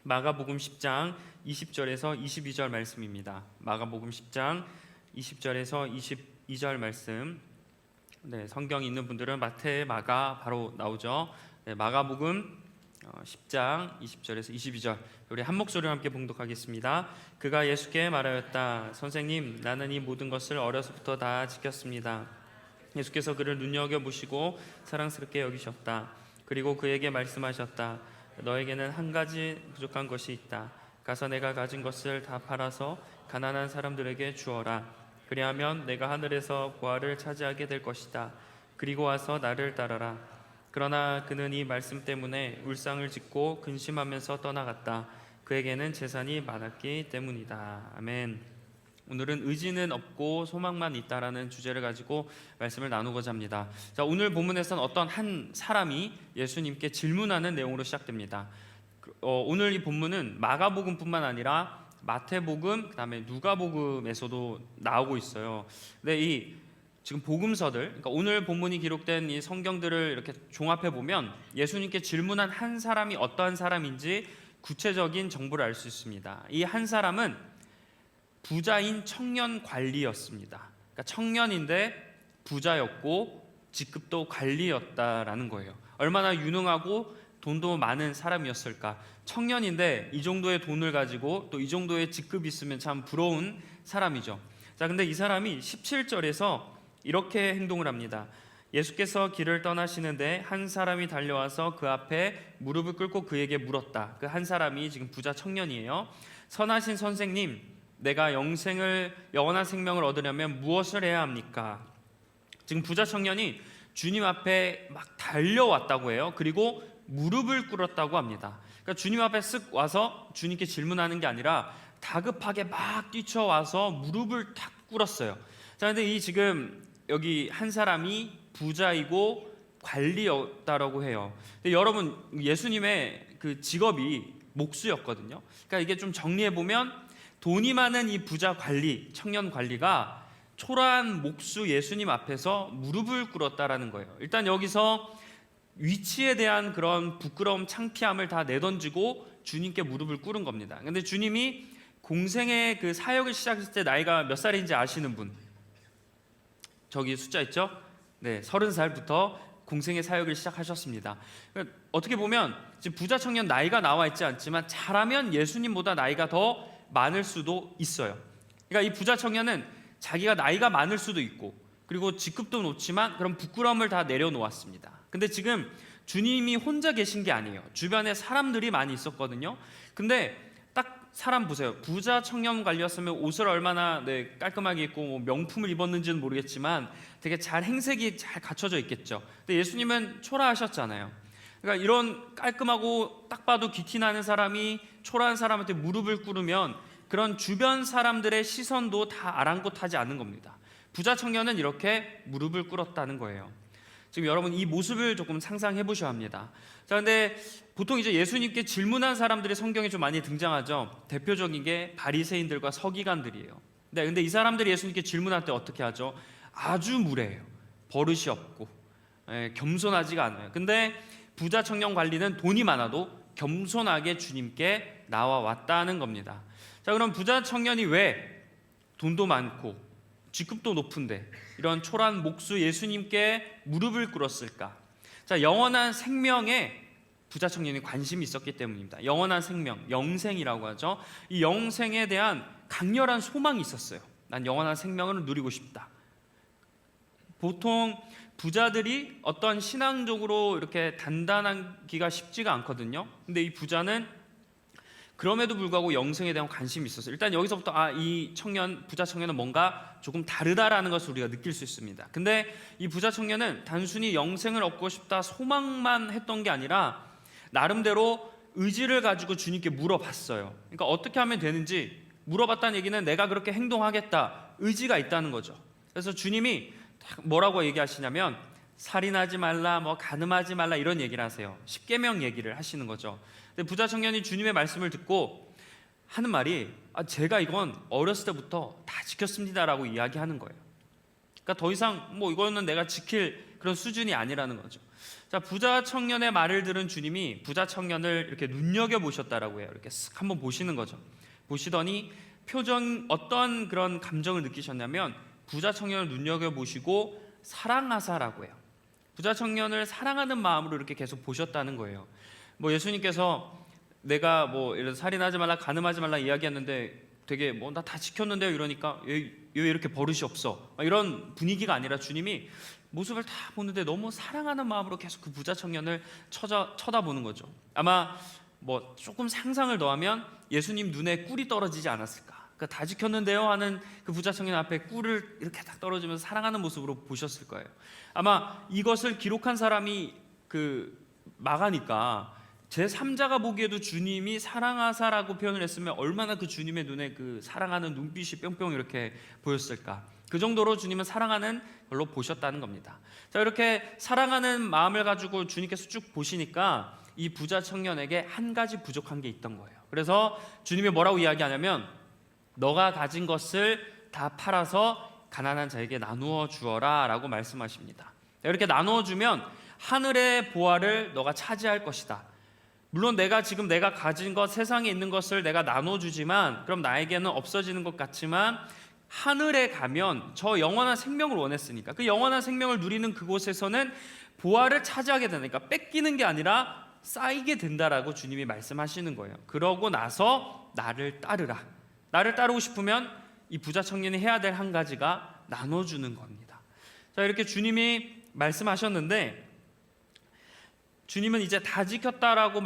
마가복음 10장 20절에서 22절 말씀입니다. 마가복음 10장 20절에서 22절 말씀. 성경 있는 분들은 마태, 마가 바로 나오죠. 마가복음 10장 20절에서 22절 우리 한 목소리로 함께 봉독하겠습니다. 그가 예수께 말하였다. 선생님, 나는 이 모든 것을 어려서부터 다 지켰습니다. 예수께서 그를 눈여겨보시고 사랑스럽게 여기셨다. 그리고 그에게 말씀하셨다. 너에게는 한 가지 부족한 것이 있다. 가서 내가 가진 것을 다 팔아서 가난한 사람들에게 주어라. 그리하면 내가 하늘에서 보화를 차지하게 될 것이다. 그리고 와서 나를 따라라. 그러나 그는 이 말씀 때문에 울상을 짓고 근심하면서 떠나갔다. 그에게는 재산이 많았기 때문이다. 아멘. 오늘은 의지는 없고 소망만 있다라는 주제를 가지고 말씀을 나누고자 합니다. 자, 오늘 본문에서는 어떤 한 사람이 예수님께 질문하는 내용으로 시작됩니다. 오늘 이 본문은 마가복음뿐만 아니라 마태복음, 그다음에 누가복음에서도 나오고 있어요. 근데 이 지금 복음서들, 그러니까 오늘 본문이 기록된 이 성경들을 이렇게 종합해 보면 예수님께 질문한 한 사람이 어떠한 사람인지 구체적인 정보를 알 수 있습니다. 이 한 사람은 부자인 청년 관리였습니다. 그러니까 청년인데 부자였고 직급도 관리였다라는 거예요. 얼마나 유능하고 돈도 많은 사람이었을까. 청년인데 이 정도의 돈을 가지고 또 이 정도의 직급이 있으면 참 부러운 사람이죠. 자, 근데 이 사람이 17절에서 이렇게 행동을 합니다. 예수께서 길을 떠나시는데 한 사람이 달려와서 그 앞에 무릎을 꿇고 그에게 물었다. 그 한 사람이 지금 부자 청년이에요. 선하신 선생님, 내가 영원한 생명을 얻으려면 무엇을 해야 합니까? 지금 부자 청년이 주님 앞에 막 달려왔다고 해요. 그리고 무릎을 꿇었다고 합니다. 그러니까 주님 앞에 쓱 와서 주님께 질문하는 게 아니라 다급하게 막 뛰쳐와서 무릎을 탁 꿇었어요. 자, 근데 이 지금 여기 한 사람이 부자이고 관리였다라고 해요. 근데 여러분, 예수님의 그 직업이 목수였거든요. 그러니까 이게 좀 정리해 보면 돈이 많은 이 부자 관리, 청년 관리가 초라한 목수 예수님 앞에서 무릎을 꿇었다라는 거예요. 일단 여기서 위치에 대한 그런 부끄러움, 창피함을 다 내던지고 주님께 무릎을 꿇은 겁니다. 근데 주님이 공생의 그 사역을 시작했을 때 나이가 몇 살인지 아시는 분? 저기 숫자 있죠? 네, 30살부터 공생의 사역을 시작하셨습니다. 어떻게 보면 지금 부자 청년 나이가 나와 있지 않지만 잘하면 예수님보다 나이가 더 많을 수도 있어요. 그러니까 이 부자 청년은 자기가 나이가 많을 수도 있고 그리고 직급도 높지만 그런 부끄러움을 다 내려놓았습니다. 근데 지금 주님이 혼자 계신 게 아니에요. 주변에 사람들이 많이 있었거든요. 근데 딱 사람 보세요. 부자 청년 관리였으면 옷을 얼마나 깔끔하게 입고 뭐 명품을 입었는지는 모르겠지만 되게 잘 행색이 잘 갖춰져 있겠죠. 근데 예수님은 초라하셨잖아요. 그러니까 이런 깔끔하고 딱 봐도 귀티 나는 사람이 초라한 사람한테 무릎을 꿇으면 그런 주변 사람들의 시선도 다 아랑곳하지 않는 겁니다. 부자 청년은 이렇게 무릎을 꿇었다는 거예요. 지금 여러분 이 모습을 조금 상상해 보셔야 합니다. 자, 근데 보통 이제 예수님께 질문한 사람들이 성경에 좀 많이 등장하죠. 대표적인 게 바리새인들과 서기관들이에요. 근데 이 사람들이 예수님께 질문할 때 어떻게 하죠? 아주 무례해요. 버릇이 없고 겸손하지가 않아요. 근데 부자 청년 관리는 돈이 많아도 겸손하게 주님께 나와 왔다는 겁니다. 자, 그럼 부자 청년이 왜 돈도 많고 직급도 높은데 이런 초라한 목수 예수님께 무릎을 꿇었을까? 자, 영원한 생명에 부자 청년이 관심이 있었기 때문입니다. 영원한 생명, 영생이라고 하죠. 이 영생에 대한 강렬한 소망이 있었어요. 난 영원한 생명을 누리고 싶다. 보통 부자들이 어떤 신앙적으로 이렇게 단단하기가 쉽지가 않거든요. 근데 이 부자는 그럼에도 불구하고 영생에 대한 관심이 있었어요. 일단 여기서부터 이 부자 청년은 뭔가 조금 다르다라는 것을 우리가 느낄 수 있습니다. 근데 이 부자 청년은 단순히 영생을 얻고 싶다 소망만 했던 게 아니라 나름대로 의지를 가지고 주님께 물어봤어요. 그러니까 어떻게 하면 되는지 물어봤다는 얘기는 내가 그렇게 행동하겠다, 의지가 있다는 거죠. 그래서 주님이 뭐라고 얘기하시냐면 살인하지 말라, 뭐 간음하지 말라 이런 얘기를 하세요. 십계명 얘기를 하시는 거죠. 근데 부자 청년이 주님의 말씀을 듣고 하는 말이 제가 이건 어렸을 때부터 다 지켰습니다라고 이야기하는 거예요. 그러니까 더 이상 뭐 이거는 내가 지킬 그런 수준이 아니라는 거죠. 자, 부자 청년의 말을 들은 주님이 부자 청년을 이렇게 눈여겨 보셨다라고 해요. 이렇게 쓱 한번 보시는 거죠. 보시더니 어떤 그런 감정을 느끼셨냐면 부자 청년을 눈여겨 보시고 사랑하사라고 해요. 부자 청년을 사랑하는 마음으로 이렇게 계속 보셨다는 거예요. 뭐 예수님께서 내가 뭐 이런 살인하지 말라, 간음하지 말라 이야기했는데 되게 뭐 나 다 지켰는데요 이러니까 왜 이렇게 버릇이 없어? 이런 분위기가 아니라 주님이 모습을 다 보는데 너무 사랑하는 마음으로 계속 그 부자 청년을 쳐다보는 거죠. 아마 뭐 조금 상상을 더하면 예수님 눈에 꿀이 떨어지지 않았을까? 그러니까 다 지켰는데요 하는 그 부자 청년 앞에 꿀을 이렇게 딱 떨어지면서 사랑하는 모습으로 보셨을 거예요. 아마 이것을 기록한 사람이 그 마가니까 제3자가 보기에도 주님이 사랑하사라고 표현을 했으면 얼마나 그 주님의 눈에 그 사랑하는 눈빛이 뿅뿅 이렇게 보였을까. 그 정도로 주님은 사랑하는 걸로 보셨다는 겁니다. 자, 이렇게 사랑하는 마음을 가지고 주님께서 쭉 보시니까 이 부자 청년에게 한 가지 부족한 게 있던 거예요. 그래서 주님이 뭐라고 이야기하냐면 너가 가진 것을 다 팔아서 가난한 자에게 나누어 주어라 라고 말씀하십니다. 이렇게 나누어 주면 하늘의 보화를 너가 차지할 것이다. 물론 내가 가진 것, 세상에 있는 것을 내가 나눠주지만 그럼 나에게는 없어지는 것 같지만 하늘에 가면 저 영원한 생명을 원했으니까 그 영원한 생명을 누리는 그곳에서는 보화를 차지하게 되니까 뺏기는 게 아니라 쌓이게 된다라고 주님이 말씀하시는 거예요. 그러고 나서 나를 따르라. 나를 따르고 싶으면 이 부자 청년이 해야 될 한 가지가 나눠주는 겁니다. 자, 이렇게 주님이 말씀하셨는데 주님은 이제 다 지켰다라고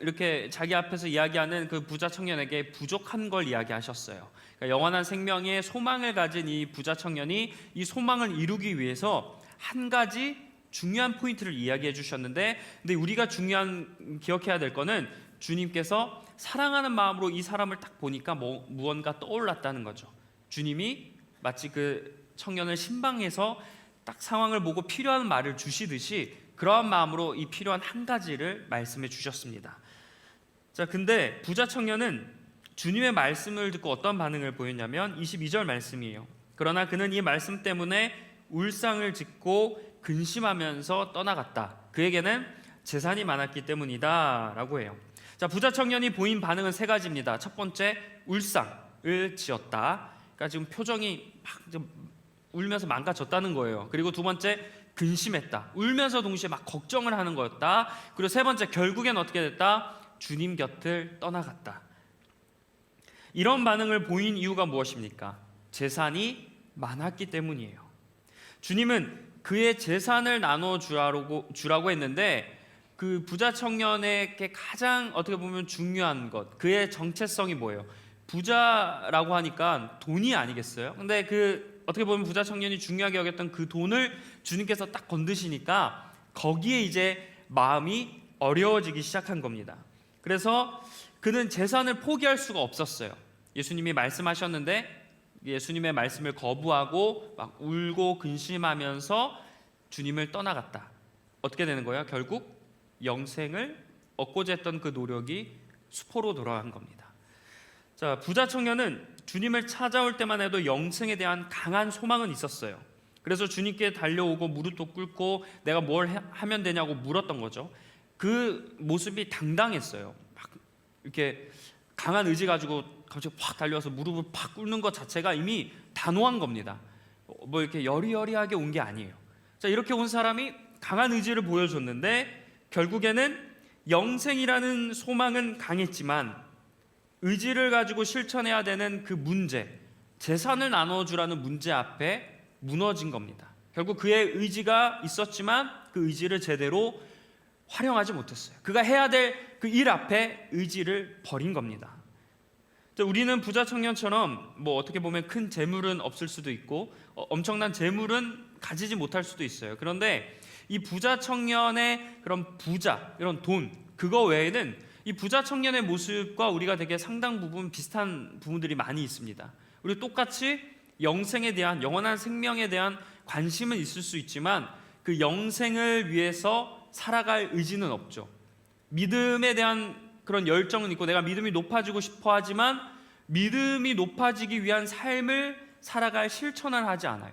이렇게 자기 앞에서 이야기하는 그 부자 청년에게 부족한 걸 이야기하셨어요. 그러니까 영원한 생명의 소망을 가진 이 부자 청년이 이 소망을 이루기 위해서 한 가지 중요한 포인트를 이야기해 주셨는데, 근데 우리가 기억해야 될 거는 주님께서 사랑하는 마음으로 이 사람을 딱 보니까 무언가 떠올랐다는 거죠. 주님이 마치 그 청년을 신방해서 딱 상황을 보고 필요한 말을 주시듯이 그러한 마음으로 이 필요한 한 가지를 말씀해 주셨습니다. 자, 근데 부자 청년은 주님의 말씀을 듣고 어떤 반응을 보였냐면 22절 말씀이에요. 그러나 그는 이 말씀 때문에 울상을 짓고 근심하면서 떠나갔다. 그에게는 재산이 많았기 때문이다 라고 해요. 자, 부자 청년이 보인 반응은 세 가지입니다. 첫 번째, 울상을 지었다. 그러니까 지금 표정이 막 울면서 망가졌다는 거예요. 그리고 두 번째, 근심했다. 울면서 동시에 막 걱정을 하는 거였다. 그리고 세 번째, 결국엔 어떻게 됐다? 주님 곁을 떠나갔다. 이런 반응을 보인 이유가 무엇입니까? 재산이 많았기 때문이에요. 주님은 그의 재산을 나눠 주라고 했는데 그 부자 청년에게 가장 어떻게 보면 중요한 것, 그의 정체성이 뭐예요? 부자라고 하니까 돈이 아니겠어요? 근데 어떻게 보면 부자 청년이 중요하게 여겼던 그 돈을 주님께서 딱 건드시니까 거기에 이제 마음이 어려워지기 시작한 겁니다. 그래서 그는 재산을 포기할 수가 없었어요. 예수님이 말씀하셨는데 예수님의 말씀을 거부하고 막 울고 근심하면서 주님을 떠나갔다. 어떻게 되는 거예요? 결국 영생을 얻고자 했던 그 노력이 수포로 돌아간 겁니다. 자, 부자 청년은 주님을 찾아올 때만 해도 영생에 대한 강한 소망은 있었어요. 그래서 주님께 달려오고 무릎도 꿇고 내가 뭘 하면 되냐고 물었던 거죠. 그 모습이 당당했어요. 막 이렇게 강한 의지 가지고 갑자기 확 달려와서 무릎을 팍 꿇는 것 자체가 이미 단호한 겁니다. 뭐 이렇게 여리여리하게 온 게 아니에요. 자, 이렇게 온 사람이 강한 의지를 보여줬는데 결국에는 영생이라는 소망은 강했지만 의지를 가지고 실천해야 되는 그 문제, 재산을 나눠주라는 문제 앞에 무너진 겁니다. 결국 그의 의지가 있었지만 그 의지를 제대로 활용하지 못했어요. 그가 해야 될 그 일 앞에 의지를 버린 겁니다. 우리는 부자 청년처럼 뭐 어떻게 보면 큰 재물은 없을 수도 있고 엄청난 재물은 가지지 못할 수도 있어요. 그런데 이 부자 청년의 그런 이런 돈, 그거 외에는 이 부자 청년의 모습과 우리가 되게 상당 부분 비슷한 부분들이 많이 있습니다. 우리 똑같이 영생에 대한, 영원한 생명에 대한 관심은 있을 수 있지만 그 영생을 위해서 살아갈 의지는 없죠. 믿음에 대한 그런 열정은 있고 내가 믿음이 높아지고 싶어 하지만 믿음이 높아지기 위한 삶을 살아갈 실천을 하지 않아요.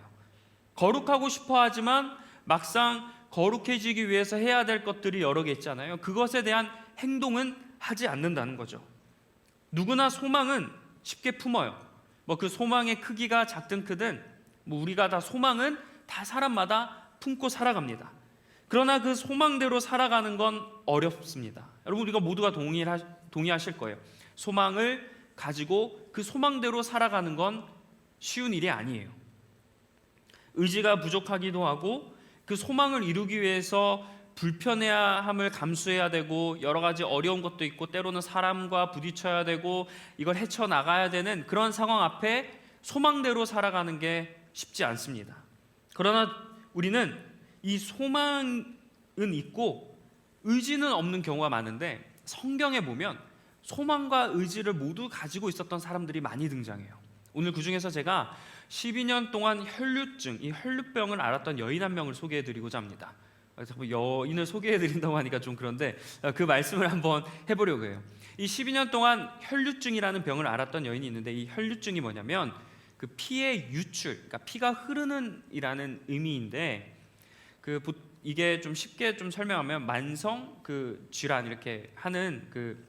거룩하고 싶어 하지만 막상 거룩해지기 위해서 해야 될 것들이 여러 개 있잖아요. 그것에 대한 행동은 하지 않는다는 거죠. 누구나 소망은 쉽게 품어요. 뭐 그 소망의 크기가 작든 크든 뭐 우리가 다 소망은 다 사람마다 품고 살아갑니다. 그러나 그 소망대로 살아가는 건 어렵습니다. 여러분, 우리가 모두가 동의하실 거예요. 소망을 가지고 그 소망대로 살아가는 건 쉬운 일이 아니에요. 의지가 부족하기도 하고 그 소망을 이루기 위해서 불편해야 함을 감수해야 되고 여러 가지 어려운 것도 있고 때로는 사람과 부딪혀야 되고 이걸 헤쳐나가야 되는 그런 상황 앞에 소망대로 살아가는 게 쉽지 않습니다. 그러나 우리는 이 소망은 있고 의지는 없는 경우가 많은데 성경에 보면 소망과 의지를 모두 가지고 있었던 사람들이 많이 등장해요. 오늘 그중에서 제가 12년 동안 혈류증, 이 혈류병을 앓았던 여인 한 명을 소개해드리고자 합니다. 여인을 소개해드린다고 하니까 좀 그런데 그 말씀을 한번 해보려고 해요. 이 12년 동안 혈류증이라는 병을 앓았던 여인이 있는데 이 혈류증이 뭐냐면 그 피의 유출, 그러니까 피가 흐르는 이라는 의미인데 이게 좀 쉽게 좀 설명하면 만성 그 질환 이렇게 하는 그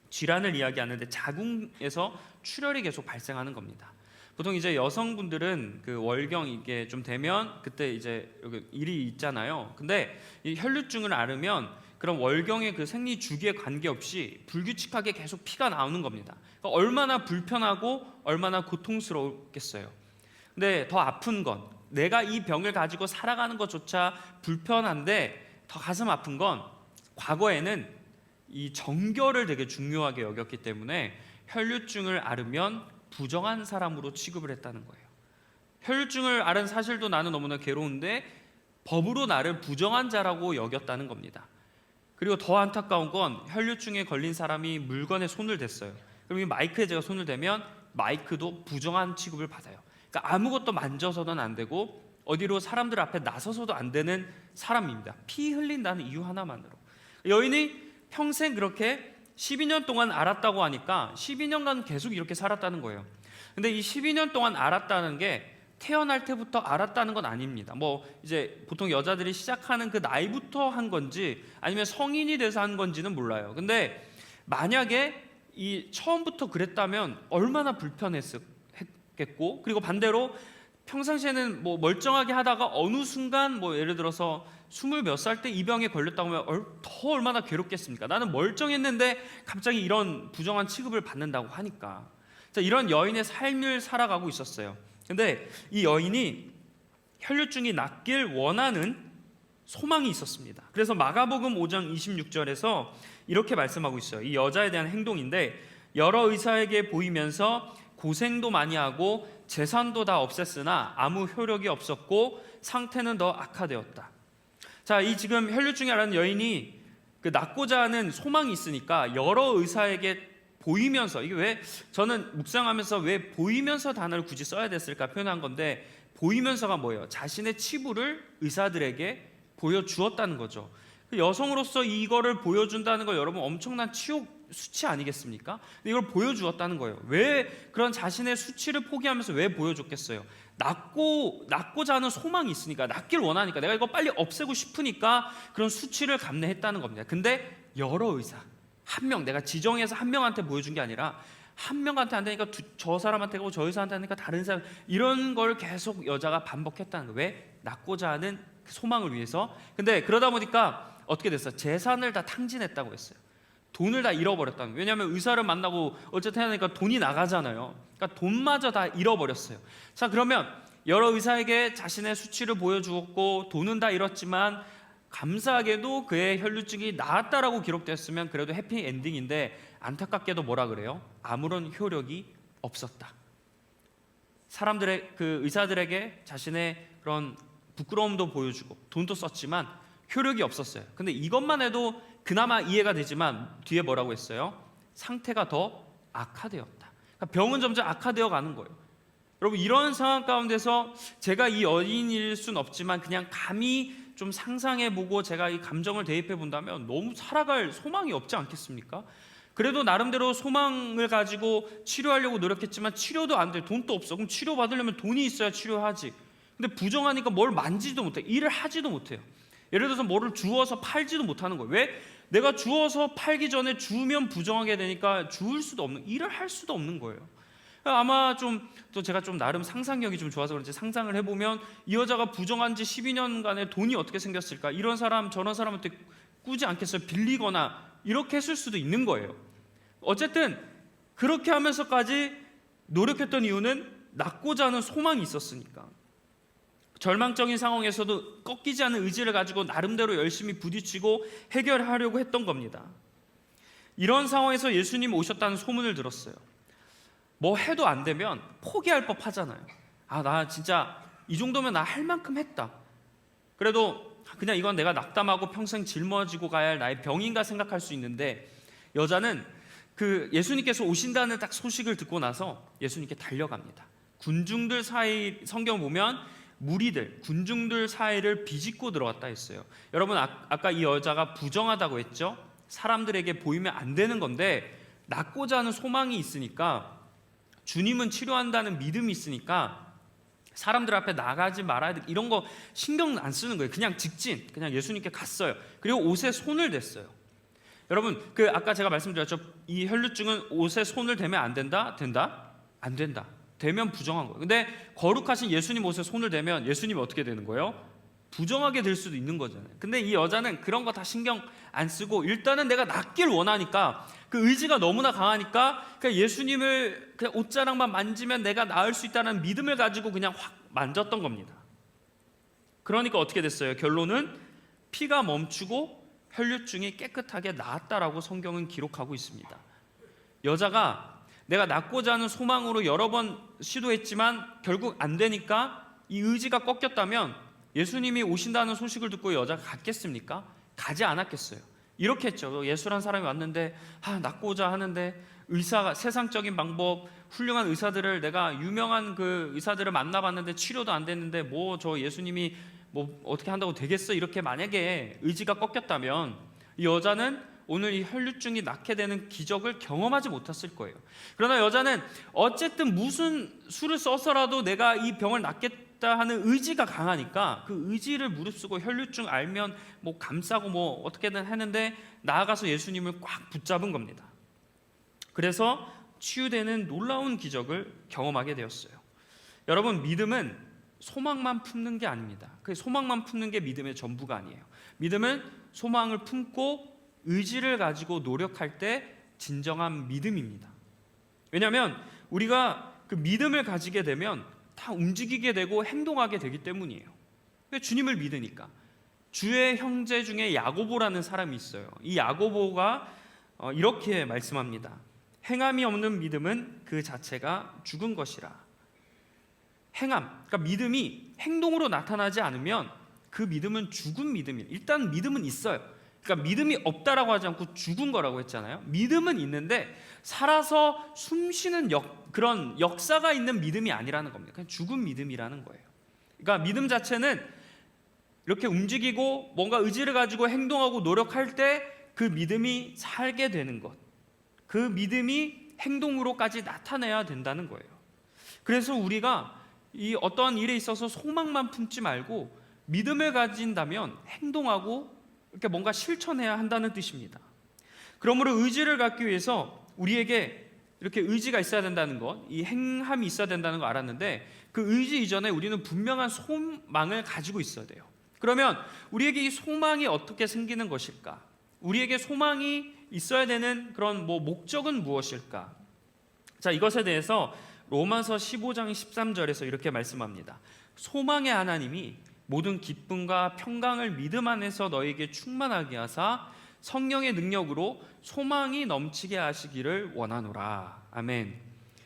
질환을 이야기하는데 자궁에서 출혈이 계속 발생하는 겁니다. 보통 이제 여성분들은 그 월경 이게 좀 되면 그때 이제 여기 일이 있잖아요. 근데 이 혈류증을 앓으면 그런 월경의 그 생리 주기에 관계없이 불규칙하게 계속 피가 나오는 겁니다. 그러니까 얼마나 불편하고 얼마나 고통스러웠겠어요. 근데 더 아픈 건 내가 이 병을 가지고 살아가는 것조차 불편한데 더 가슴 아픈 건 과거에는 이 정결을 되게 중요하게 여겼기 때문에 혈류증을 앓으면 부정한 사람으로 취급을 했다는 거예요. 혈류증을 앓은 사실도 나는 너무나 괴로운데 법으로 나를 부정한 자라고 여겼다는 겁니다. 그리고 더 안타까운 건 혈류증에 걸린 사람이 물건에 손을 댔어요. 그럼 이 마이크에 제가 손을 대면 마이크도 부정한 취급을 받아요. 그러니까 아무것도 만져서는 안 되고 어디로 사람들 앞에 나서서도 안 되는 사람입니다. 피 흘린다는 이유 하나만으로. 여인이 평생 그렇게 12년 동안 앓았다고 하니까 12년간 계속 이렇게 살았다는 거예요. 근데 이 12년 동안 앓았다는 게 태어날 때부터 앓았다는 건 아닙니다. 뭐 이제 보통 여자들이 시작하는 그 나이부터 한 건지 아니면 성인이 돼서 한 건지는 몰라요. 근데 만약에 이 처음부터 그랬다면 얼마나 불편했겠고, 그리고 반대로 평상시에는 뭐 멀쩡하게 하다가 어느 순간 뭐 예를 들어서 20몇 살 때 이 병에 걸렸다고 하면 더 얼마나 괴롭겠습니까? 나는 멀쩡했는데 갑자기 이런 부정한 취급을 받는다고 하니까. 자, 이런 여인의 삶을 살아가고 있었어요. 근데 이 여인이 혈류증이 낫길 원하는 소망이 있었습니다. 그래서 마가복음 5장 26절에서 이렇게 말씀하고 있어요. 이 여자에 대한 행동인데 여러 의사에게 보이면서 고생도 많이 하고 재산도 다 없앴으나 아무 효력이 없었고 상태는 더 악화되었다. 자, 이 지금 혈류증이 앓는 여인이 그 낫고자 하는 소망이 있으니까 여러 의사에게 보이면서, 이게 왜 저는 묵상하면서 왜 보이면서 단어를 굳이 써야 됐을까 표현한 건데, 보이면서가 뭐예요? 자신의 치부를 의사들에게 보여주었다는 거죠. 여성으로서 이거를 보여준다는 거 여러분 엄청난 치욕 수치 아니겠습니까? 근데 이걸 보여주었다는 거예요. 왜 그런 자신의 수치를 포기하면서 왜 보여줬겠어요? 낫고자 하는 소망이 있으니까, 낫길 원하니까, 내가 이거 빨리 없애고 싶으니까 그런 수치를 감내했다는 겁니다. 근데 여러 의사, 한 명, 내가 지정해서 한 명한테 보여준 게 아니라 한 명한테 안 되니까 저 사람한테 가고 저 의사한테 하니까 다른 사람, 이런 걸 계속 여자가 반복했다는 거예요. 왜? 낫고자 하는 그 소망을 위해서. 근데 그러다 보니까 어떻게 됐어요? 재산을 다 탕진했다고 했어요. 돈을 다 잃어버렸다는 거예요. 왜냐하면 의사를 만나고 어쨌든 하니까 돈이 나가잖아요. 그러니까 돈마저 다 잃어버렸어요. 자, 그러면 여러 의사에게 자신의 수치를 보여주었고 돈은 다 잃었지만 감사하게도 그의 혈류증이 나았다라고 기록됐으면 그래도 해피엔딩인데, 안타깝게도 뭐라 그래요? 아무런 효력이 없었다. 사람들의 그 의사들에게 자신의 그런 부끄러움도 보여주고 돈도 썼지만 효력이 없었어요. 근데 이것만 해도 그나마 이해가 되지만 뒤에 뭐라고 했어요? 상태가 더 악화되었다. 그러니까 병은 점점 악화되어 가는 거예요. 여러분, 이런 상황 가운데서 제가 이 여인일 순 없지만 그냥 감히 좀 상상해보고 제가 이 감정을 대입해 본다면 너무 살아갈 소망이 없지 않겠습니까? 그래도 나름대로 소망을 가지고 치료하려고 노력했지만 치료도 안 돼. 돈도 없어. 그럼 치료받으려면 돈이 있어야 치료하지. 근데 부정하니까 뭘 만지도 못해. 일을 하지도 못해요. 예를 들어서 뭐를 주워서 팔지도 못하는 거예요. 왜? 내가 주워서 팔기 전에 주면 부정하게 되니까 주울 수도 없는, 일을 할 수도 없는 거예요. 아마 또 제가 좀 나름 상상력이 좀 좋아서 그런지 상상을 해보면 이 여자가 부정한 지 12년간의 돈이 어떻게 생겼을까? 이런 사람 저런 사람한테 꾸지 않겠어요? 빌리거나 이렇게 했을 수도 있는 거예요. 어쨌든 그렇게 하면서까지 노력했던 이유는 낳고자 하는 소망이 있었으니까. 절망적인 상황에서도 꺾이지 않는 의지를 가지고 나름대로 열심히 부딪히고 해결하려고 했던 겁니다. 이런 상황에서 예수님 오셨다는 소문을 들었어요. 뭐 해도 안 되면 포기할 법 하잖아요. 나 진짜 이 정도면 나 할 만큼 했다. 그래도 그냥 이건 내가 낙담하고 평생 짊어지고 가야 할 나의 병인가 생각할 수 있는데, 여자는 그 예수님께서 오신다는 딱 소식을 듣고 나서 예수님께 달려갑니다. 군중들 사이, 성경 보면 무리들, 군중들 사이를 비집고 들어갔다 했어요. 여러분, 아까 이 여자가 부정하다고 했죠? 사람들에게 보이면 안 되는 건데 낳고자 하는 소망이 있으니까, 주님은 치료한다는 믿음이 있으니까 사람들 앞에 나가지 말아야 돼, 이런 거 신경 안 쓰는 거예요. 그냥 직진, 그냥 예수님께 갔어요. 그리고 옷에 손을 댔어요. 여러분, 아까 제가 말씀드렸죠. 이 혈루증은 옷에 손을 대면 안 된다? 된다? 안 된다. 되면 부정한 거예요. 근데 거룩하신 예수님 옷에 손을 대면 예수님이 어떻게 되는 거예요? 부정하게 될 수도 있는 거잖아요. 근데 이 여자는 그런 거 다 신경 안 쓰고 일단은 내가 낫길 원하니까, 그 의지가 너무나 강하니까 그냥 예수님을 그냥 옷자락만 만지면 내가 나을 수 있다는 믿음을 가지고 그냥 확 만졌던 겁니다. 그러니까 어떻게 됐어요? 결론은 피가 멈추고 혈류증이 깨끗하게 나았다라고 성경은 기록하고 있습니다. 여자가 내가 낳고자 하는 소망으로 여러 번 시도했지만 결국 안 되니까 이 의지가 꺾였다면 예수님이 오신다는 소식을 듣고 여자가 갔겠습니까? 가지 않았겠어요. 이렇게 했죠. 예수란 사람이 왔는데 낳고자 하는데, 의사가 세상적인 방법, 훌륭한 의사들을, 내가 유명한 그 의사들을 만나봤는데 치료도 안 됐는데 뭐 저 예수님이 뭐 어떻게 한다고 되겠어? 이렇게 만약에 의지가 꺾였다면 이 여자는 오늘 이 혈류증이 낫게 되는 기적을 경험하지 못했을 거예요. 그러나 여자는 어쨌든 무슨 수를 써서라도 내가 이 병을 낫겠다 하는 의지가 강하니까 그 의지를 무릅쓰고 혈류증 알면 뭐 감싸고 뭐 어떻게든 했는데 나아가서 예수님을 꽉 붙잡은 겁니다. 그래서 치유되는 놀라운 기적을 경험하게 되었어요. 여러분, 믿음은 소망만 품는 게 아닙니다. 그 소망만 품는 게 믿음의 전부가 아니에요. 믿음은 소망을 품고 의지를 가지고 노력할 때 진정한 믿음입니다. 왜냐하면 우리가 그 믿음을 가지게 되면 다 움직이게 되고 행동하게 되기 때문이에요. 주님을 믿으니까. 주의 형제 중에 야고보라는 사람이 있어요. 이 야고보가 이렇게 말씀합니다. 행함이 없는 믿음은 그 자체가 죽은 것이라. 행함, 그러니까 믿음이 행동으로 나타나지 않으면 그 믿음은 죽은 믿음이에요. 일단 믿음은 있어요. 그러니까 믿음이 없다라고 하지 않고 죽은 거라고 했잖아요. 믿음은 있는데 살아서 숨쉬는 그런 역사가 있는 믿음이 아니라는 겁니다. 그냥 죽은 믿음이라는 거예요. 그러니까 믿음 자체는 이렇게 움직이고 뭔가 의지를 가지고 행동하고 노력할 때 그 믿음이 살게 되는 것, 그 믿음이 행동으로까지 나타내야 된다는 거예요. 그래서 우리가 이 어떠한 일에 있어서 소망만 품지 말고 믿음을 가진다면 행동하고 이렇게 뭔가 실천해야 한다는 뜻입니다. 그러므로 의지를 갖기 위해서 우리에게 이렇게 의지가 있어야 된다는 것, 이 행함이 있어야 된다는 거 알았는데, 그 의지 이전에 우리는 분명한 소망을 가지고 있어야 돼요. 그러면 우리에게 이 소망이 어떻게 생기는 것일까? 우리에게 소망이 있어야 되는 그런 목적은 무엇일까? 자, 이것에 대해서 로마서 15장 13절에서 이렇게 말씀합니다. 소망의 하나님이 모든 기쁨과 평강을 믿음 안에서 너에게 충만하게 하사 성령의 능력으로 소망이 넘치게 하시기를 원하노라. 아멘.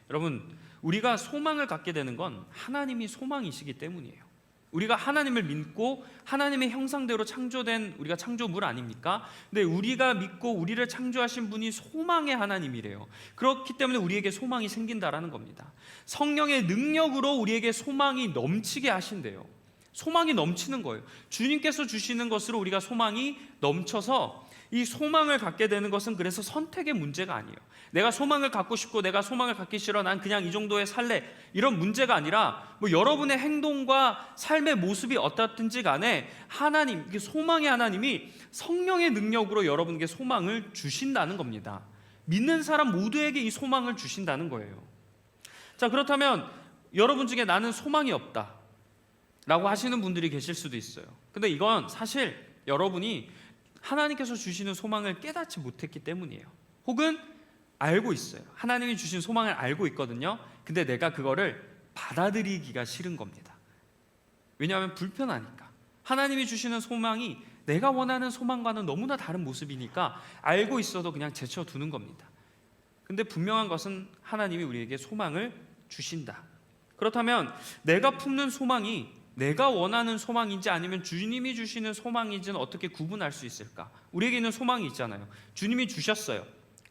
여러분, 우리가 소망을 갖게 되는 건 하나님이 소망이시기 때문이에요. 우리가 하나님을 믿고 하나님의 형상대로 창조된 우리가 창조물 아닙니까? 근데 우리가 믿고 우리를 창조하신 분이 소망의 하나님이래요. 그렇기 때문에 우리에게 소망이 생긴다라는 겁니다. 성령의 능력으로 우리에게 소망이 넘치게 하신대요. 소망이 넘치는 거예요. 주님께서 주시는 것으로 우리가 소망이 넘쳐서 이 소망을 갖게 되는 것은 그래서 선택의 문제가 아니에요. 내가 소망을 갖고 싶고 내가 소망을 갖기 싫어, 난 그냥 이 정도에 살래, 이런 문제가 아니라 뭐 여러분의 행동과 삶의 모습이 어떻든지 간에 하나님, 소망의 하나님이 성령의 능력으로 여러분에게 소망을 주신다는 겁니다. 믿는 사람 모두에게 이 소망을 주신다는 거예요. 자, 그렇다면 여러분 중에 나는 소망이 없다 라고 하시는 분들이 계실 수도 있어요. 근데 이건 사실 여러분이 하나님께서 주시는 소망을 깨닫지 못했기 때문이에요. 혹은 알고 있어요. 하나님이 주신 소망을 알고 있거든요. 근데 내가 그거를 받아들이기가 싫은 겁니다. 왜냐하면 불편하니까. 하나님이 주시는 소망이 내가 원하는 소망과는 너무나 다른 모습이니까 알고 있어도 그냥 제쳐두는 겁니다. 근데 분명한 것은 하나님이 우리에게 소망을 주신다. 그렇다면 내가 품는 소망이 내가 원하는 소망인지 아니면 주님이 주시는 소망인지는 어떻게 구분할 수 있을까? 우리에게 있는 소망이 있잖아요. 주님이 주셨어요.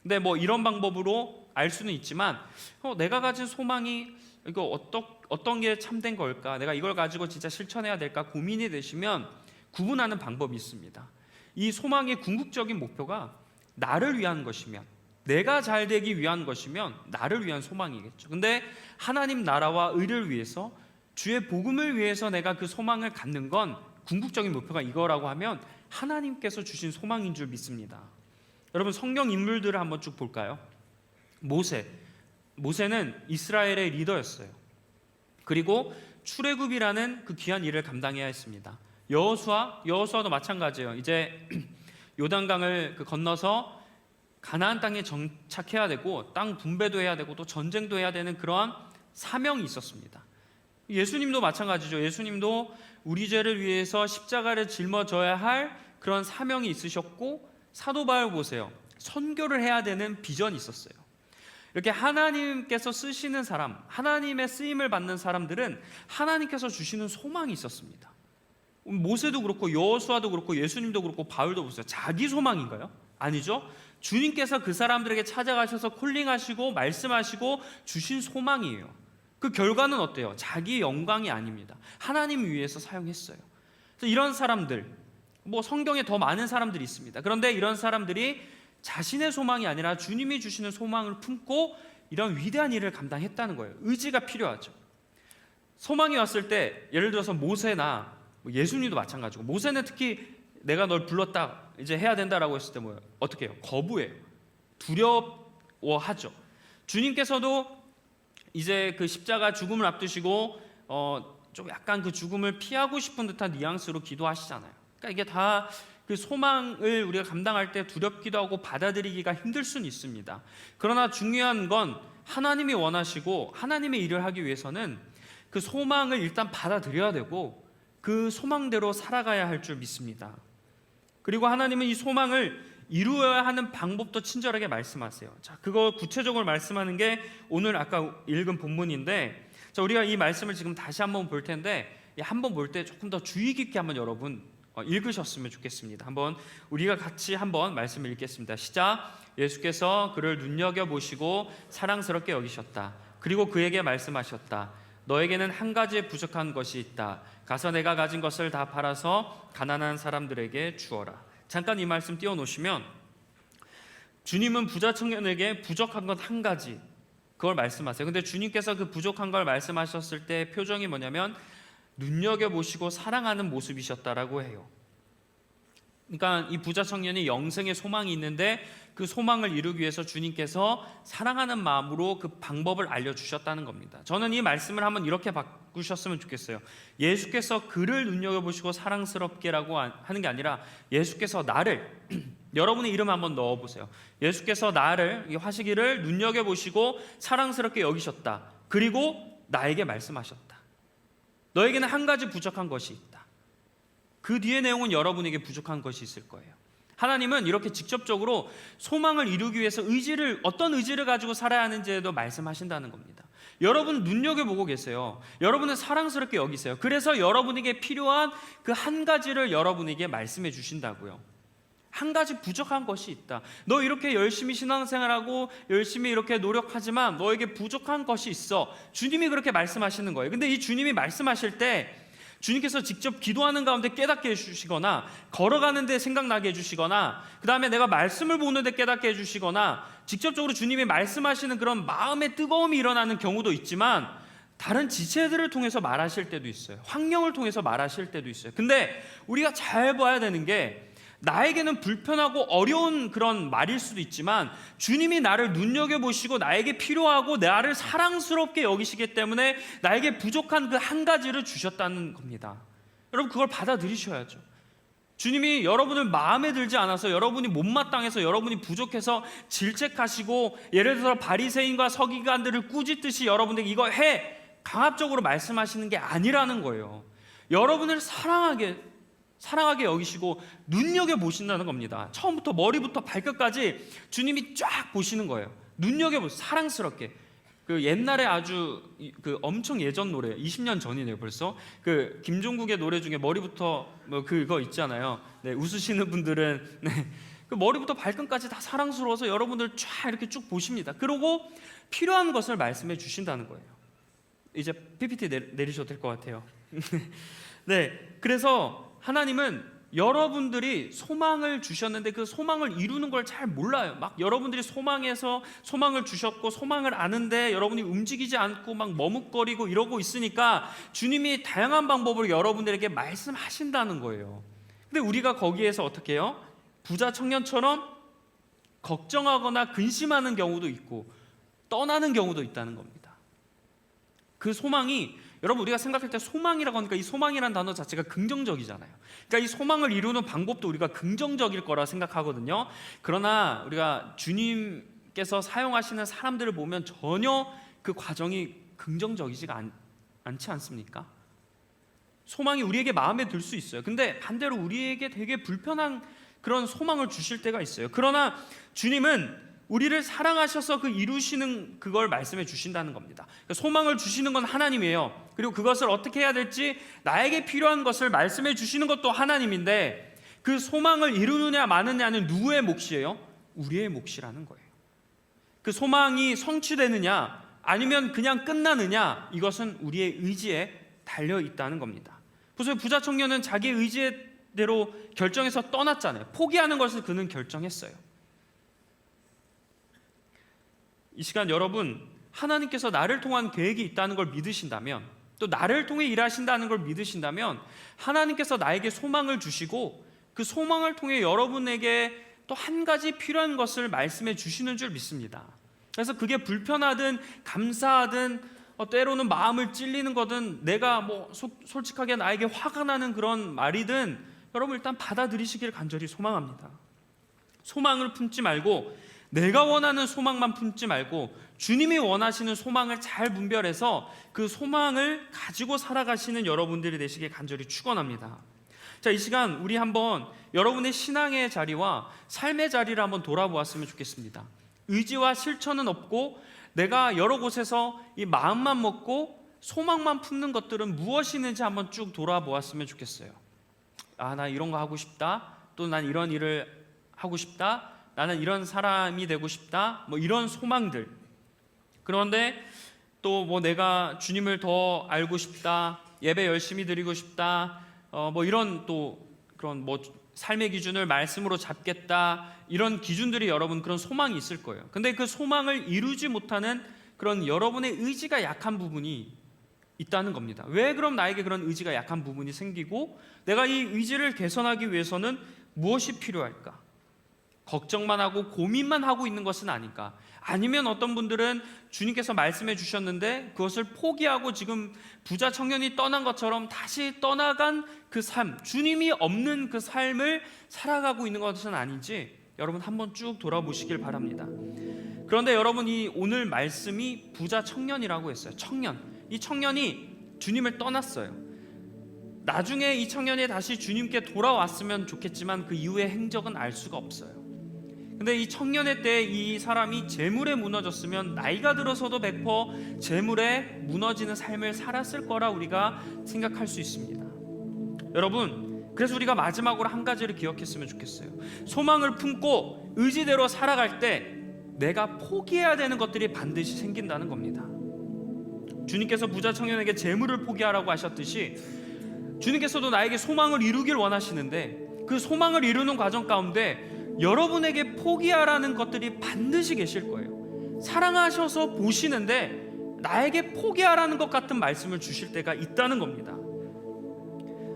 근데 뭐 이런 방법으로 알 수는 있지만 내가 가진 소망이 이거 어떤 게 참된 걸까? 내가 이걸 가지고 진짜 실천해야 될까? 고민이 되시면 구분하는 방법이 있습니다. 이 소망의 궁극적인 목표가 나를 위한 것이면, 내가 잘 되기 위한 것이면 나를 위한 소망이겠죠. 근데 하나님 나라와 의를 위해서, 주의 복음을 위해서 내가 그 소망을 갖는 건 궁극적인 목표가 이거라고 하면 하나님께서 주신 소망인 줄 믿습니다. 여러분, 성경 인물들을 한번 쭉 볼까요? 모세는 이스라엘의 리더였어요. 그리고 출애굽이라는 그 귀한 일을 감당해야 했습니다. 여호수아도 마찬가지예요. 이제 요단강을 건너서 가나안 땅에 정착해야 되고 땅 분배도 해야 되고 또 전쟁도 해야 되는 그러한 사명이 있었습니다. 예수님도 마찬가지죠. 예수님도 우리 죄를 위해서 십자가를 짊어져야 할 그런 사명이 있으셨고, 사도 바울 보세요. 선교를 해야 되는 비전이 있었어요. 이렇게 하나님께서 쓰시는 사람, 하나님의 쓰임을 받는 사람들은 하나님께서 주시는 소망이 있었습니다. 모세도 그렇고 여호수아도 그렇고 예수님도 그렇고 바울도 보세요. 자기 소망인가요? 아니죠. 주님께서 그 사람들에게 찾아가셔서 콜링하시고 말씀하시고 주신 소망이에요. 그 결과는 어때요? 자기 영광이 아닙니다. 하나님 위해서 사용했어요. 그래서 이런 사람들, 뭐 성경에 더 많은 사람들이 있습니다. 그런데 이런 사람들이 자신의 소망이 아니라 주님이 주시는 소망을 품고 이런 위대한 일을 감당했다는 거예요. 의지가 필요하죠. 소망이 왔을 때, 예를 들어서 모세나 예수님도 마찬가지고, 모세는 특히 내가 널 불렀다, 이제 해야 된다라고 했을 때 뭐예요? 어떻게 해요? 거부해요. 두려워하죠. 주님께서도 이제 그 십자가 죽음을 앞두시고 좀 약간 그 죽음을 피하고 싶은 듯한 뉘앙스로 기도하시잖아요. 그러니까 이게 다 그 소망을 우리가 감당할 때 두렵기도 하고 받아들이기가 힘들 수는 있습니다. 그러나 중요한 건 하나님이 원하시고 하나님의 일을 하기 위해서는 그 소망을 일단 받아들여야 되고 그 소망대로 살아가야 할 줄 믿습니다. 그리고 하나님은 이 소망을 이루어야 하는 방법도 친절하게 말씀하세요. 자, 그거 구체적으로 말씀하는 게 오늘 아까 읽은 본문인데, 자, 우리가 이 말씀을 지금 다시 한번 볼 텐데, 한번 볼 때 조금 더 주의 깊게 한번 여러분 읽으셨으면 좋겠습니다. 한번 우리가 같이 한번 말씀을 읽겠습니다. 시작. 예수께서 그를 눈여겨보시고 사랑스럽게 여기셨다. 그리고 그에게 말씀하셨다. 너에게는 한 가지 부족한 것이 있다. 가서 내가 가진 것을 다 팔아서 가난한 사람들에게 주어라. 잠깐 이 말씀 띄워놓으시면, 주님은 부자 청년에게 부족한 건 한 가지, 그걸 말씀하세요. 근데 주님께서 그 부족한 걸 말씀하셨을 때 표정이 뭐냐면 눈여겨보시고 사랑하는 모습이셨다라고 해요. 그러니까 이 부자 청년이 영생의 소망이 있는데 그 소망을 이루기 위해서 주님께서 사랑하는 마음으로 그 방법을 알려주셨다는 겁니다. 저는 이 말씀을 한번 이렇게 바꾸셨으면 좋겠어요. 예수께서 그를 눈여겨보시고 사랑스럽게라고 하는 게 아니라 예수께서 나를, 여러분의 이름 한번 넣어보세요. 예수께서 나를, 이 화시기를 눈여겨보시고 사랑스럽게 여기셨다. 그리고 나에게 말씀하셨다. 너에게는 한 가지 부족한 것이 있다. 그 뒤의 내용은 여러분에게 부족한 것이 있을 거예요. 하나님은 이렇게 직접적으로 소망을 이루기 위해서 어떤 의지를 가지고 살아야 하는지에도 말씀하신다는 겁니다. 여러분 눈여겨보고 계세요. 여러분은 사랑스럽게 여기세요. 그래서 여러분에게 필요한 그 한 가지를 여러분에게 말씀해 주신다고요. 한 가지 부족한 것이 있다. 너 이렇게 열심히 신앙생활하고 열심히 이렇게 노력하지만 너에게 부족한 것이 있어. 주님이 그렇게 말씀하시는 거예요. 근데 이 주님이 말씀하실 때 주님께서 직접 기도하는 가운데 깨닫게 해주시거나, 걸어가는데 생각나게 해주시거나, 그 다음에 내가 말씀을 보는데 깨닫게 해주시거나, 직접적으로 주님이 말씀하시는 그런 마음의 뜨거움이 일어나는 경우도 있지만, 다른 지체들을 통해서 말하실 때도 있어요. 환경을 통해서 말하실 때도 있어요. 근데 우리가 잘 봐야 되는 게, 나에게는 불편하고 어려운 그런 말일 수도 있지만 주님이 나를 눈여겨보시고 나에게 필요하고 나를 사랑스럽게 여기시기 때문에 나에게 부족한 그 한 가지를 주셨다는 겁니다. 여러분, 그걸 받아들이셔야죠. 주님이 여러분을 마음에 들지 않아서, 여러분이 못마땅해서, 여러분이 부족해서 질책하시고, 예를 들어 바리새인과 서기관들을 꾸짖듯이 여러분에게 이거 해, 강압적으로 말씀하시는 게 아니라는 거예요. 여러분을 사랑하게 여기시고 눈여겨보신다는 겁니다. 처음부터 머리부터 발끝까지 주님이 쫙 보시는 거예요. 사랑스럽게. 그 옛날에 아주 그 엄청 예전 노래, 20년 전이네요 벌써. 그 김종국의 노래 중에 머리부터 뭐 그거 있잖아요. 네, 웃으시는 분들은 네, 그 머리부터 발끝까지 다 사랑스러워서 여러분들 쫙 이렇게 쭉 보십니다. 그러고 필요한 것을 말씀해 주신다는 거예요. 이제 PPT 내리셔도 될 것 같아요. 네, 그래서 하나님은 여러분들이 소망을 주셨는데 그 소망을 이루는 걸 잘 몰라요. 막 여러분들이 소망을 주셨고 소망을 아는데 여러분이 움직이지 않고 막 머뭇거리고 이러고 있으니까 주님이 다양한 방법으로 여러분들에게 말씀하신다는 거예요. 근데 우리가 거기에서 어떻게 해요? 부자 청년처럼 걱정하거나 근심하는 경우도 있고 떠나는 경우도 있다는 겁니다. 그 소망이, 여러분, 우리가 생각할 때 소망이라고 하니까 이 소망이라는 단어 자체가 긍정적이잖아요. 그러니까 이 소망을 이루는 방법도 우리가 긍정적일 거라 생각하거든요. 그러나 우리가 주님께서 사용하시는 사람들을 보면 전혀 그 과정이 긍정적이지가 않지 않습니까? 소망이 우리에게 마음에 들 수 있어요. 근데 반대로 우리에게 되게 불편한 그런 소망을 주실 때가 있어요. 그러나 주님은 우리를 사랑하셔서 그 이루시는 그걸 말씀해 주신다는 겁니다. 그러니까 소망을 주시는 건 하나님이에요. 그리고 그것을 어떻게 해야 될지, 나에게 필요한 것을 말씀해 주시는 것도 하나님인데, 그 소망을 이루느냐 마느냐는 누구의 몫이에요? 우리의 몫이라는 거예요. 그 소망이 성취되느냐 아니면 그냥 끝나느냐, 이것은 우리의 의지에 달려 있다는 겁니다. 보세요, 부자 청년은 자기 의지대로 결정해서 떠났잖아요. 포기하는 것을 그는 결정했어요. 이 시간 여러분, 하나님께서 나를 통한 계획이 있다는 걸 믿으신다면, 또 나를 통해 일하신다는 걸 믿으신다면, 하나님께서 나에게 소망을 주시고 그 소망을 통해 여러분에게 또 한 가지 필요한 것을 말씀해 주시는 줄 믿습니다. 그래서 그게 불편하든 감사하든 때로는 마음을 찔리는 거든, 내가 솔직하게 나에게 화가 나는 그런 말이든, 여러분 일단 받아들이시길 간절히 소망합니다. 소망을 품지 말고, 내가 원하는 소망만 품지 말고 주님이 원하시는 소망을 잘 분별해서 그 소망을 가지고 살아가시는 여러분들이 되시길 간절히 축원합니다. 자, 이 시간 우리 한번 여러분의 신앙의 자리와 삶의 자리를 한번 돌아보았으면 좋겠습니다. 의지와 실천은 없고 내가 여러 곳에서 이 마음만 먹고 소망만 품는 것들은 무엇이 있는지 한번 쭉 돌아보았으면 좋겠어요. 나 이런 거 하고 싶다, 또 난 이런 일을 하고 싶다, 나는 이런 사람이 되고 싶다, 이런 소망들. 그런데 또 내가 주님을 더 알고 싶다, 예배 열심히 드리고 싶다, 이런 또 그런 삶의 기준을 말씀으로 잡겠다, 이런 기준들이 여러분 그런 소망이 있을 거예요. 근데 그 소망을 이루지 못하는 그런 여러분의 의지가 약한 부분이 있다는 겁니다. 왜 그럼 나에게 그런 의지가 약한 부분이 생기고, 내가 이 의지를 개선하기 위해서는 무엇이 필요할까? 걱정만 하고 고민만 하고 있는 것은 아닐까? 아니면 어떤 분들은 주님께서 말씀해 주셨는데 그것을 포기하고 지금 부자 청년이 떠난 것처럼 다시 떠나간 그 삶, 주님이 없는 그 삶을 살아가고 있는 것은 아닌지 여러분 한번 쭉 돌아보시길 바랍니다. 그런데 여러분, 이 오늘 말씀이 부자 청년이라고 했어요. 이 청년이 주님을 떠났어요. 나중에 이 청년이 다시 주님께 돌아왔으면 좋겠지만 그 이후의 행적은 알 수가 없어요. 근데 이 청년의 때 이 사람이 재물에 무너졌으면 나이가 들어서도 100% 재물에 무너지는 삶을 살았을 거라 우리가 생각할 수 있습니다. 여러분, 그래서 우리가 마지막으로 한 가지를 기억했으면 좋겠어요. 소망을 품고 의지대로 살아갈 때 내가 포기해야 되는 것들이 반드시 생긴다는 겁니다. 주님께서 부자 청년에게 재물을 포기하라고 하셨듯이 주님께서도 나에게 소망을 이루길 원하시는데 그 소망을 이루는 과정 가운데 여러분에게 포기하라는 것들이 반드시 계실 거예요. 사랑하셔서 보시는데 나에게 포기하라는 것 같은 말씀을 주실 때가 있다는 겁니다.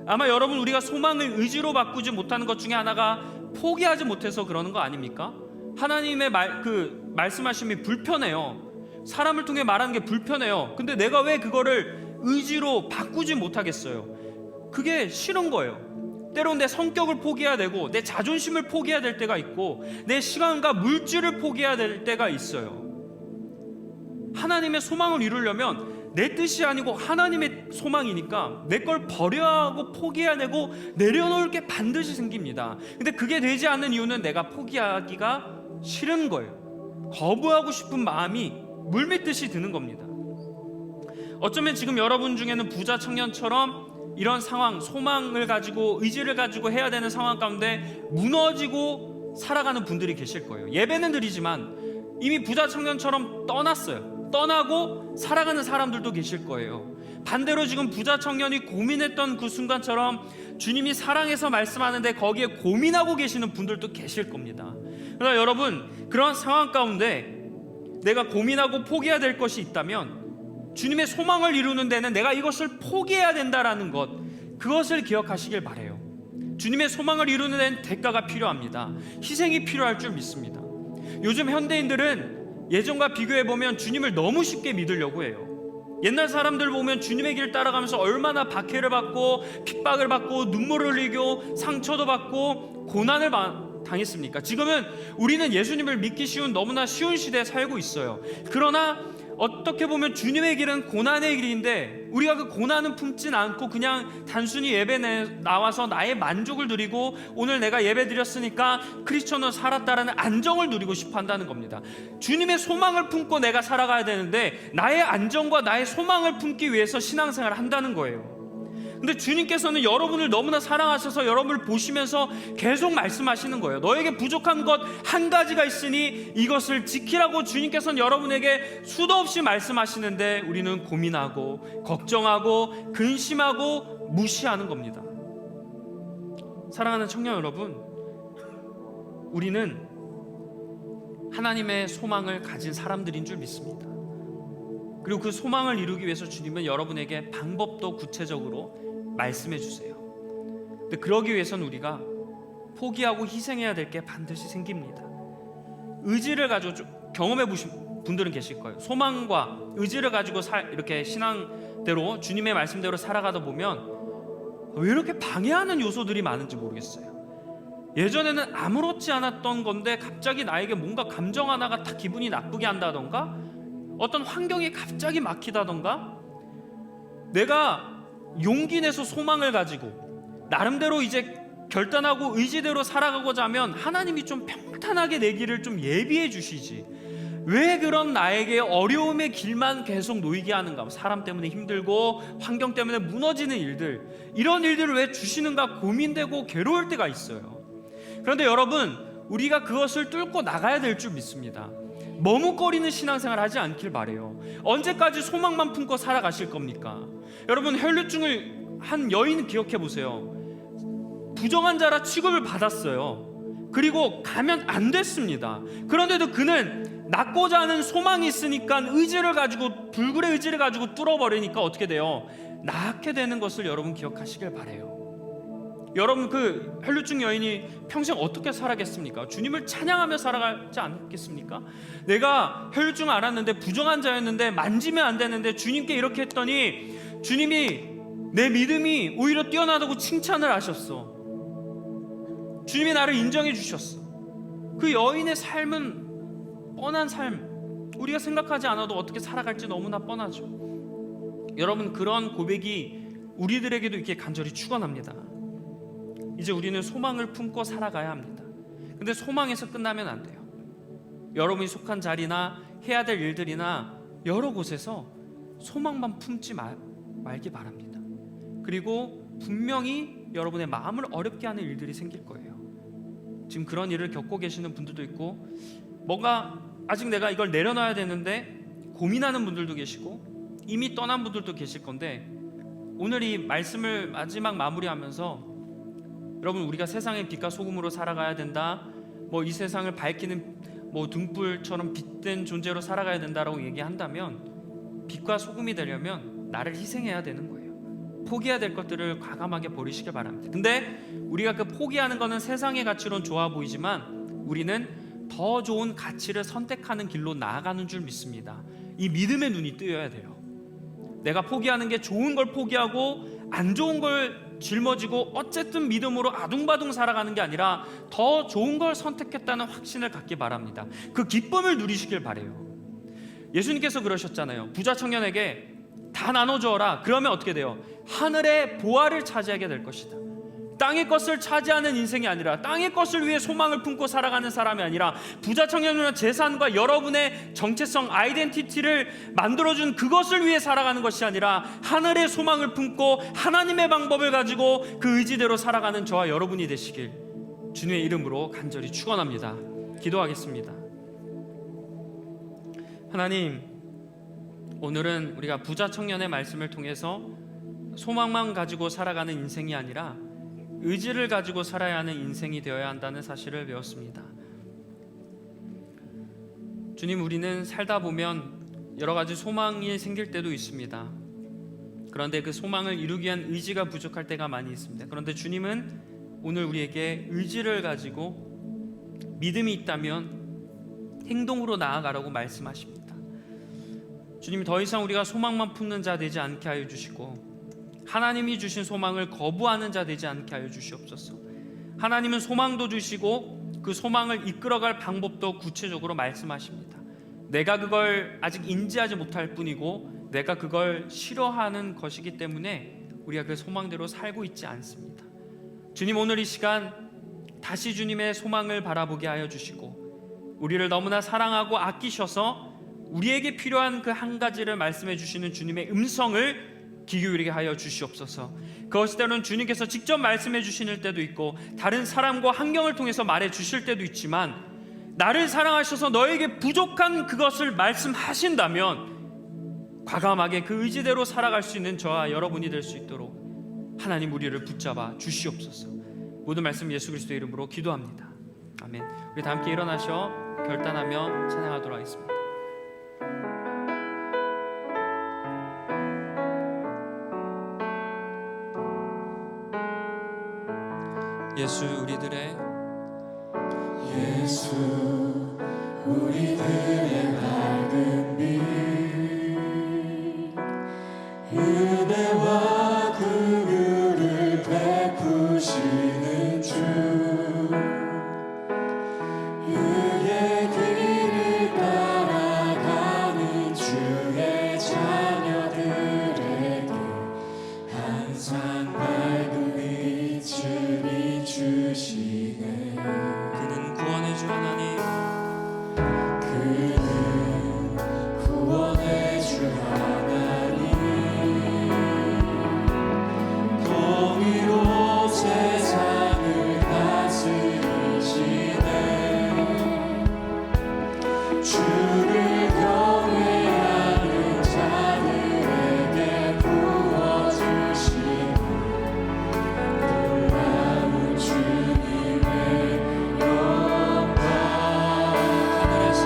아마 여러분, 우리가 소망을 의지로 바꾸지 못하는 것 중에 하나가 포기하지 못해서 그러는 거 아닙니까? 하나님의 말씀하심이 불편해요. 사람을 통해 말하는 게 불편해요. 근데 내가 왜 그거를 의지로 바꾸지 못하겠어요? 그게 싫은 거예요. 때론 내 성격을 포기해야 되고 내 자존심을 포기해야 될 때가 있고 내 시간과 물질을 포기해야 될 때가 있어요. 하나님의 소망을 이루려면 내 뜻이 아니고 하나님의 소망이니까 내 걸 버려야 하고 포기해야 되고 내려놓을 게 반드시 생깁니다. 근데 그게 되지 않는 이유는 내가 포기하기가 싫은 거예요. 거부하고 싶은 마음이 물밀듯이 드는 겁니다. 어쩌면 지금 여러분 중에는 부자 청년처럼 이런 상황, 소망을 가지고 의지를 가지고 해야 되는 상황 가운데 무너지고 살아가는 분들이 계실 거예요. 예배는 드리지만 이미 부자 청년처럼 떠나고 살아가는 사람들도 계실 거예요. 반대로 지금 부자 청년이 고민했던 그 순간처럼 주님이 사랑해서 말씀하는데 거기에 고민하고 계시는 분들도 계실 겁니다. 그러나 여러분, 그런 상황 가운데 내가 고민하고 포기해야 될 것이 있다면 주님의 소망을 이루는 데는 내가 이것을 포기해야 된다라는 것, 그것을 기억하시길 바라요. 주님의 소망을 이루는 데는 대가가 필요합니다. 희생이 필요할 줄 믿습니다. 요즘 현대인들은 예전과 비교해보면 주님을 너무 쉽게 믿으려고 해요. 옛날 사람들 보면 주님의 길 따라가면서 얼마나 박해를 받고 핍박을 받고 눈물을 흘리고 상처도 받고 고난을 당했습니까? 지금은 우리는 예수님을 믿기 쉬운, 너무나 쉬운 시대에 살고 있어요. 그러나 어떻게 보면 주님의 길은 고난의 길인데 우리가 그 고난은 품진 않고 그냥 단순히 예배에 나와서 나의 만족을 누리고 오늘 내가 예배 드렸으니까 크리스천으로 살았다라는 안정을 누리고 싶어 한다는 겁니다. 주님의 소망을 품고 내가 살아가야 되는데 나의 안정과 나의 소망을 품기 위해서 신앙생활을 한다는 거예요. 근데 주님께서는 여러분을 너무나 사랑하셔서 여러분을 보시면서 계속 말씀하시는 거예요. 너에게 부족한 것 한 가지가 있으니 이것을 지키라고 주님께서는 여러분에게 수도 없이 말씀하시는데 우리는 고민하고 걱정하고 근심하고 무시하는 겁니다. 사랑하는 청년 여러분, 우리는 하나님의 소망을 가진 사람들인 줄 믿습니다. 그리고 그 소망을 이루기 위해서 주님은 여러분에게 방법도 구체적으로 말씀해 주세요. 근데 그러기 위해서는 우리가 포기하고 희생해야 될 게 반드시 생깁니다. 의지를 가지고 경험해 보신 분들은 계실 거예요. 소망과 의지를 가지고 이렇게 신앙대로 주님의 말씀대로 살아가다 보면 왜 이렇게 방해하는 요소들이 많은지 모르겠어요. 예전에는 아무렇지 않았던 건데 갑자기 나에게 뭔가 감정 하나가 다 기분이 나쁘게 한다던가 어떤 환경이 갑자기 막히다던가 내가 용기 내서 소망을 가지고 나름대로 이제 결단하고 의지대로 살아가고자 하면 하나님이 좀 평탄하게 내 길을 좀 예비해 주시지 왜 그런 나에게 어려움의 길만 계속 놓이게 하는가. 사람 때문에 힘들고 환경 때문에 무너지는 일들, 이런 일들을 왜 주시는가 고민되고 괴로울 때가 있어요. 그런데 여러분, 우리가 그것을 뚫고 나가야 될 줄 믿습니다. 머뭇거리는 신앙생활 하지 않길 바래요. 언제까지 소망만 품고 살아가실 겁니까? 여러분, 혈류증을 한 여인 기억해 보세요. 부정한 자라 취급을 받았어요. 그리고 가면 안 됐습니다. 그런데도 그는 낫고자 하는 소망이 있으니까 의지를 가지고, 불굴의 의지를 가지고 뚫어버리니까 어떻게 돼요? 낫게 되는 것을 여러분 기억하시길 바래요. 여러분, 그 혈류증 여인이 평생 어떻게 살아겠습니까? 주님을 찬양하며 살아가지 않겠습니까? 내가 혈류증 앓았는데 부정한 자였는데 만지면 안 되는데 주님께 이렇게 했더니 주님이 내 믿음이 오히려 뛰어나다고 칭찬을 하셨어. 주님이 나를 인정해 주셨어. 그 여인의 삶은 뻔한 삶, 우리가 생각하지 않아도 어떻게 살아갈지 너무나 뻔하죠. 여러분, 그런 고백이 우리들에게도 이렇게 간절히 축원합니다. 이제 우리는 소망을 품고 살아가야 합니다. 근데 소망에서 끝나면 안 돼요. 여러분이 속한 자리나 해야 될 일들이나 여러 곳에서 소망만 품지 말기 바랍니다. 그리고 분명히 여러분의 마음을 어렵게 하는 일들이 생길 거예요. 지금 그런 일을 겪고 계시는 분들도 있고, 뭔가 아직 내가 이걸 내려놔야 되는데 고민하는 분들도 계시고, 이미 떠난 분들도 계실 건데, 오늘 이 말씀을 마지막 마무리하면서 여러분, 우리가 세상의 빛과 소금으로 살아가야 된다, 뭐 이 세상을 밝히는 뭐 등불처럼 빛된 존재로 살아가야 된다라고 얘기한다면, 빛과 소금이 되려면 나를 희생해야 되는 거예요. 포기해야 될 것들을 과감하게 버리시길 바랍니다. 근데 우리가 그 포기하는 거는 세상의 가치로는 좋아 보이지만 우리는 더 좋은 가치를 선택하는 길로 나아가는 줄 믿습니다. 이 믿음의 눈이 뜨여야 돼요. 내가 포기하는 게 좋은 걸 포기하고 안 좋은 걸 짊어지고 어쨌든 믿음으로 아둥바둥 살아가는 게 아니라 더 좋은 걸 선택했다는 확신을 갖기 바랍니다. 그 기쁨을 누리시길 바래요. 예수님께서 그러셨잖아요. 부자 청년에게 다 나눠주어라. 그러면 어떻게 돼요? 하늘의 보화를 차지하게 될 것이다. 땅의 것을 차지하는 인생이 아니라, 땅의 것을 위해 소망을 품고 살아가는 사람이 아니라, 부자 청년은 재산과 여러분의 정체성, 아이덴티티를 만들어준 그것을 위해 살아가는 것이 아니라 하늘의 소망을 품고 하나님의 방법을 가지고 그 의지대로 살아가는 저와 여러분이 되시길 주님의 이름으로 간절히 축원합니다. 기도하겠습니다. 하나님, 오늘은 우리가 부자 청년의 말씀을 통해서 소망만 가지고 살아가는 인생이 아니라 의지를 가지고 살아야 하는 인생이 되어야 한다는 사실을 배웠습니다. 주님, 우리는 살다 보면 여러 가지 소망이 생길 때도 있습니다. 그런데 그 소망을 이루기 위한 의지가 부족할 때가 많이 있습니다. 그런데 주님은 오늘 우리에게 의지를 가지고 믿음이 있다면 행동으로 나아가라고 말씀하십니다. 주님, 더 이상 우리가 소망만 품는 자 되지 않게 하여 주시고 하나님이 주신 소망을 거부하는 자 되지 않게 하여 주시옵소서. 하나님은 소망도 주시고 그 소망을 이끌어갈 방법도 구체적으로 말씀하십니다. 내가 그걸 아직 인지하지 못할 뿐이고 내가 그걸 싫어하는 것이기 때문에 우리가 그 소망대로 살고 있지 않습니다. 주님, 오늘 이 시간 다시 주님의 소망을 바라보게 하여 주시고 우리를 너무나 사랑하고 아끼셔서 우리에게 필요한 그 한 가지를 말씀해 주시는 주님의 음성을 귀 기울이게 하여 주시옵소서. 그것이 때로는 주님께서 직접 말씀해 주실 때도 있고 다른 사람과 환경을 통해서 말해 주실 때도 있지만, 나를 사랑하셔서 너에게 부족한 그것을 말씀하신다면 과감하게 그 의지대로 살아갈 수 있는 저와 여러분이 될 수 있도록 하나님 우리를 붙잡아 주시옵소서. 모든 말씀 예수 그리스도의 이름으로 기도합니다. 아멘. 우리 다 함께 일어나셔 결단하며 찬양하도록 하겠습니다. 예수 우리들의 밝은 빛, 은혜와 긍휼을 베푸시는 주, 의의 길을 따라가는 주의 자녀들에게 항상 밝은 빛을 비추시네. 그는 구원의 주 하나님, 그는 구원의 주 하나님, 공의로 세상을 다스리시네. 주를 경외하는 자들에게 부어주시는 놀라운 주님의 영광. 하늘에서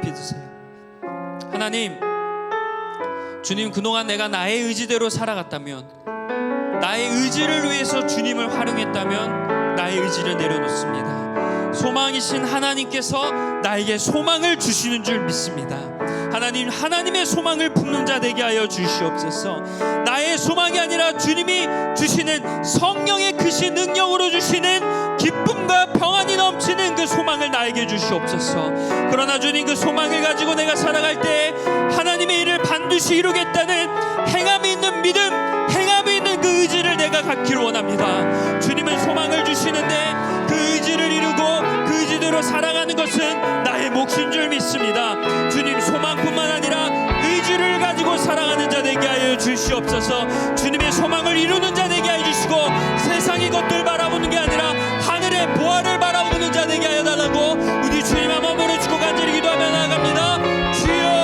높이 드세요. 하나님, 주님, 그동안 내가 나의 의지대로 살아갔다면, 나의 의지를 위해서 주님을 활용했다면 나의 의지를 내려놓습니다. 소망이신 하나님께서 나에게 소망을 주시는 줄 믿습니다. 하나님, 하나님의 소망을 품는 자 되게 하여 주시옵소서. 나의 소망이 아니라 주님이 주시는 성령의 크신 능력으로 주시는 기쁨과 평안이 넘치는 그 소망을 나에게 주시옵소서. 그러나 주님, 그 소망을 가지고 내가 살아갈 때 하나님의 일을 반드시 이루겠다는 행함이 있는 믿음, 행함이 있는 그 의지를 내가 갖기를 원합니다. 주님은 소망을 주시는데 그 의지를 이루고 그 의지대로 살아가는 것은 나의 몫인 줄 믿습니다. 주님, 소망뿐만 아니라 의지를 가지고 살아가는 자 되게 하여 주시옵소서. 주님의 소망을 이루는 자 되게 하여 주시고, 세상의 것들 바라보는 게 아니라 하늘의 보화를 바라보는 자 되게 하여 달라고 우리 주님 한 번 부르짖고 간절히 기도하며 나아갑니다. 주여,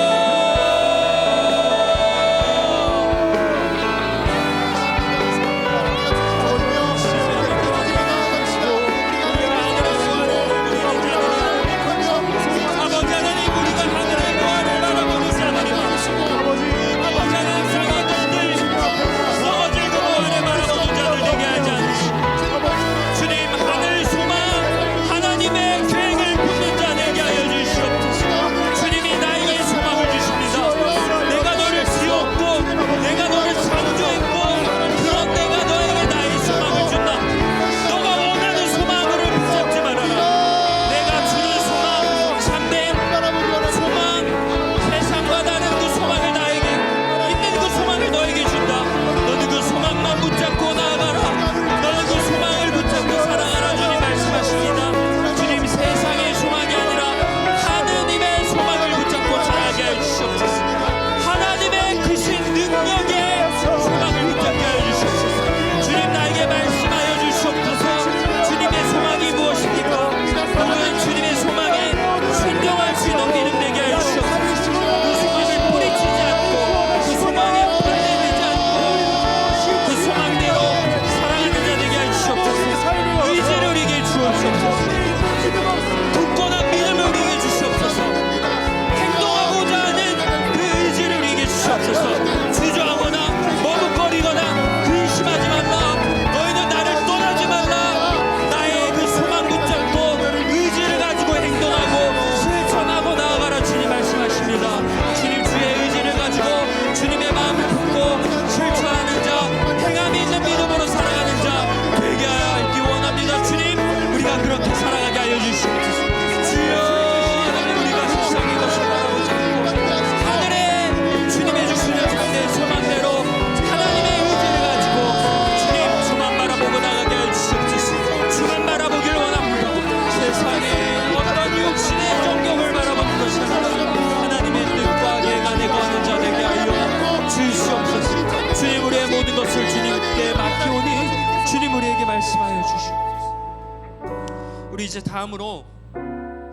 우리 이제 다음으로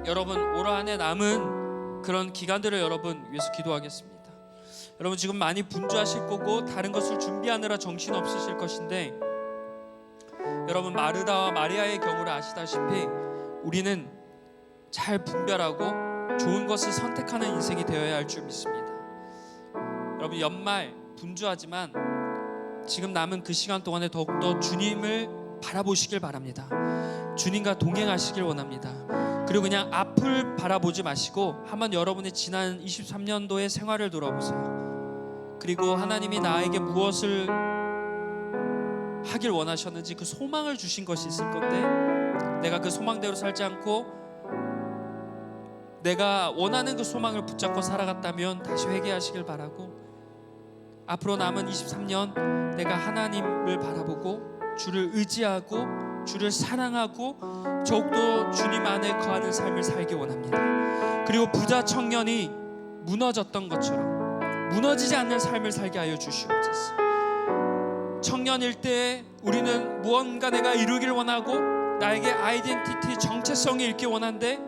여러분 올 한 해 남은 그런 기간들을 여러분 위해서 기도하겠습니다. 여러분 지금 많이 분주하실 거고 다른 것을 준비하느라 정신 없으실 것인데, 여러분 마르다와 마리아의 경우를 아시다시피 우리는 잘 분별하고 좋은 것을 선택하는 인생이 되어야 할 줄 믿습니다. 여러분 연말 분주하지만 지금 남은 그 시간 동안에 더욱더 주님을 바라보시길 바랍니다. 주님과 동행하시길 원합니다. 그리고 그냥 앞을 바라보지 마시고 한번 여러분의 지난 23년도의 생활을 돌아보세요. 그리고 하나님이 나에게 무엇을 하길 원하셨는지 그 소망을 주신 것이 있을 건데, 내가 그 소망대로 살지 않고 내가 원하는 그 소망을 붙잡고 살아갔다면 다시 회개하시길 바라고, 앞으로 남은 23년 내가 하나님을 바라보고 주를 의지하고 주를 사랑하고 더욱더 주님 안에 거하는 삶을 살기 원합니다. 그리고 부자 청년이 무너졌던 것처럼 무너지지 않는 삶을 살게 하여 주시옵소서. 청년일 때 우리는 무언가 내가 이루길 원하고 나에게 아이덴티티, 정체성이 있길 원한데,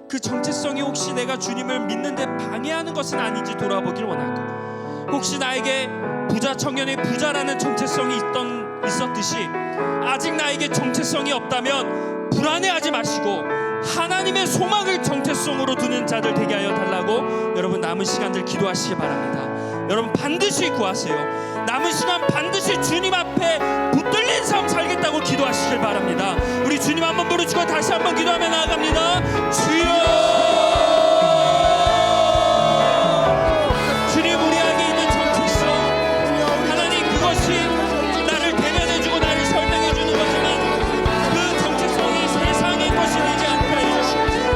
그 정체성이 혹시 내가 주님을 믿는데 방해하는 것은 아닌지 돌아보길 원하고, 혹시 나에게 부자 청년의 부자라는 정체성이 있었듯이 아직 나에게 정체성이 없다면 불안해하지 마시고 하나님의 소망을 정체성으로 두는 자들 되게 하여 달라고 여러분 남은 시간들 기도하시기 바랍니다. 여러분 반드시 구하세요. 남은 시간 반드시 주님 앞에 붙들린 삶 살겠다고 기도하시길 바랍니다. 우리 주님 한번 부르시고 다시 한번 기도하며 나아갑니다. 주여, 주님 우리에게 있는 정체성, 하나님 그것이 나를 대변해주고 나를 설명해주는 거지만 그 정체성이 세상의 것이 되지 않게 해주시옵소서.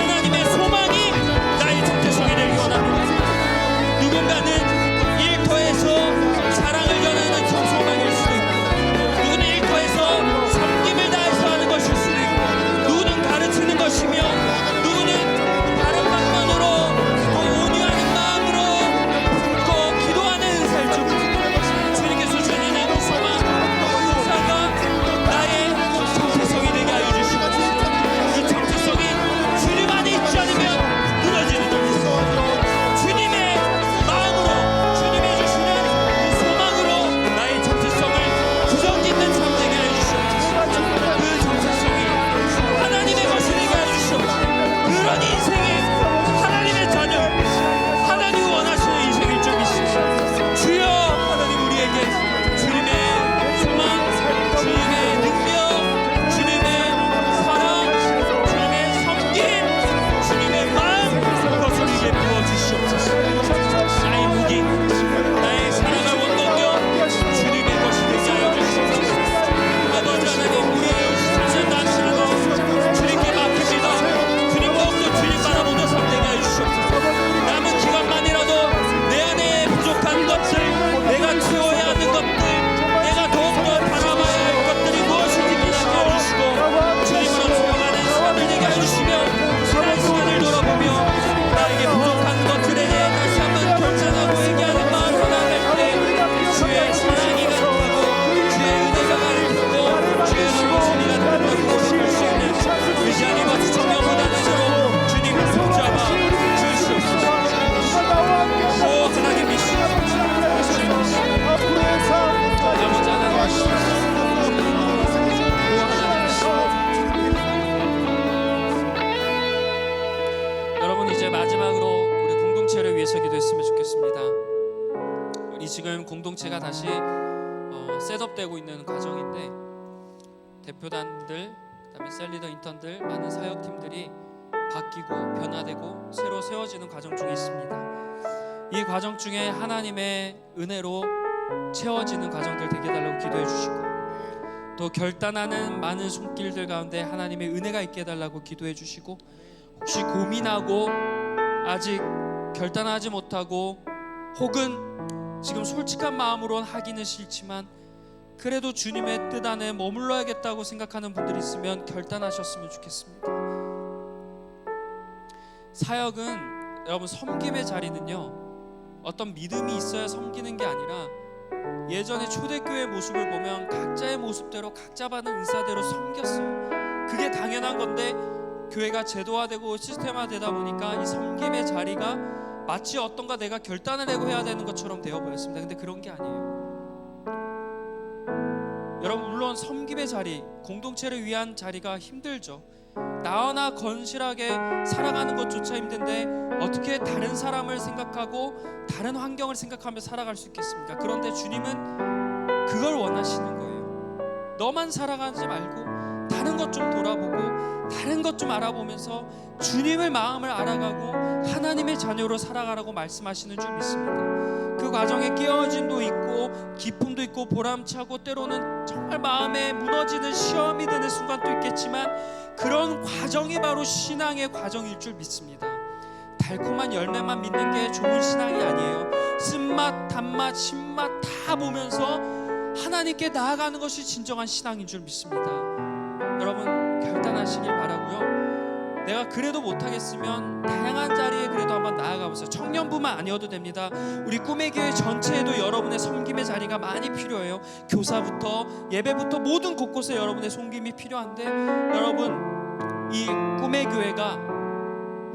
하나님의 소망이 나의 정체성이 되기 원합니다. 누군가는 일터에서 사랑을 전하는 청소망일 수도 있고, 누구는 일터에서 섬김을 다해서 하는 것일 수도 있고, 누구는 가르치는 것이며, 누구는 다른 방면으로 또 온유하는 마음으로 또 기도하는 은사일 줄 믿습니다. 주님께서 주시는 그 소망, 그 은사가 나의 정체성이 되게 하여 주시옵소서. 그 정체성이 주님 안에 있지 않으면 무너지는 줄 믿습니다. 주님의 마음으로, 주님이 주시는 그 소망으로 나의 정체성을 구성짓는 삶 되게 하여 주시옵소서. 그 정체성이 하나님의 것이 되게 하여 주시옵소서. 그런 인생이 하나님의 자녀, 하나님이 원하시는 인생일 줄 믿습니다. 주여, 하나님 우리에게 주님의 소망, 주님의 능력, 주님의 사랑, 주님의 섬김, 주님의 마음, 그것을 우리에게 부어주시옵소서. 나의 무기, 나의 살아갈 원동력, 주님의 것이 되게 하여 주시옵소서. 아버지 하나님, 우리의 삶 나시는 주님께 맡깁니다. 주님 더욱더 주님 바라보는 삶 되게 하여 주시옵소서. 남은 기간만이라도 내 안에 부족한 것들, 내가 채워야 하는 것들, 내가 더욱더 바라봐야 할 것들이 무엇인지 깨닫게 해주시고 주님으로 채워가는 시간을 되게 해주시며 지난 시간을 돌아보며 나에게 부족한 것들에 대해 다시 한번 결단하고 얘기하는 마음으로 나아갈 때 주의 사랑이 가득하고 주의 은혜가 가득하고 주의 놀라심이 가득하고 주실 수 있는 의지하니 마치 청년보다는 주님 붙잡아 주시옵소서. 오 하나님 믿습니다. 아버지 하나님 여러분 이제 마지막으로 우리 공동체를 위해서 기도했으면 좋겠습니다. 우리 지금 공동체가 다시 셋업되고 있는 과정인데 대표단들, 그다음에 셀리더 인턴들, 많은 사역팀들이 바뀌고 변화되고 새로 세워지는 과정 중에 있습니다. 이 과정 중에 하나님의 은혜로 채워지는 과정들 되게 해달라고 기도해 주시고 또 결단하는 많은 손길들 가운데 하나님의 은혜가 있게 해달라고 기도해 주시고 혹시 고민하고 아직 결단하지 못하고 혹은 지금 솔직한 마음으로 하기는 싫지만 그래도 주님의 뜻 안에 머물러야겠다고 생각하는 분들이 있으면 결단하셨으면 좋겠습니다. 사역은 여러분 섬김의 자리는요 어떤 믿음이 있어야 섬기는 게 아니라 예전에 초대교회 모습을 보면 각자의 모습대로 각자 받은 은사대로 섬겼어요. 그게 당연한 건데 교회가 제도화되고 시스템화되다 보니까 이 섬김의 자리가 마치 어떤가 내가 결단을 하고 해야 되는 것처럼 되어 보였습니다. 근데 그런 게 아니에요. 여러분 물론 섬김의 자리, 공동체를 위한 자리가 힘들죠. 나 하나 건실하게 살아가는 것조차 힘든데 어떻게 다른 사람을 생각하고 다른 환경을 생각하며 살아갈 수 있겠습니까? 그런데 주님은 그걸 원하시는 거예요. 너만 살아가지 말고 다른 것 좀 돌아보고 다른 것 좀 알아보면서 주님의 마음을 알아가고 하나님의 자녀로 살아가라고 말씀하시는 줄 믿습니다. 그 과정에 깨어짐도 있고 기쁨도 있고 보람차고 때로는 정말 마음에 무너지는 시험이 드는 순간도 있겠지만 그런 과정이 바로 신앙의 과정일 줄 믿습니다. 달콤한 열매만 믿는 게 좋은 신앙이 아니에요. 쓴맛, 단맛, 신맛 다 보면서 하나님께 나아가는 것이 진정한 신앙인 줄 믿습니다. 여러분 결단하시길 바라고요. 내가 그래도 못하겠으면 다양한 자리에 그래도 한번 나아가 보세요. 청년부만 아니어도 됩니다. 우리 꿈의 교회 전체에도 여러분의 섬김의 자리가 많이 필요해요. 교사부터 예배부터 모든 곳곳에 여러분의 섬김이 필요한데 여러분 이 꿈의 교회가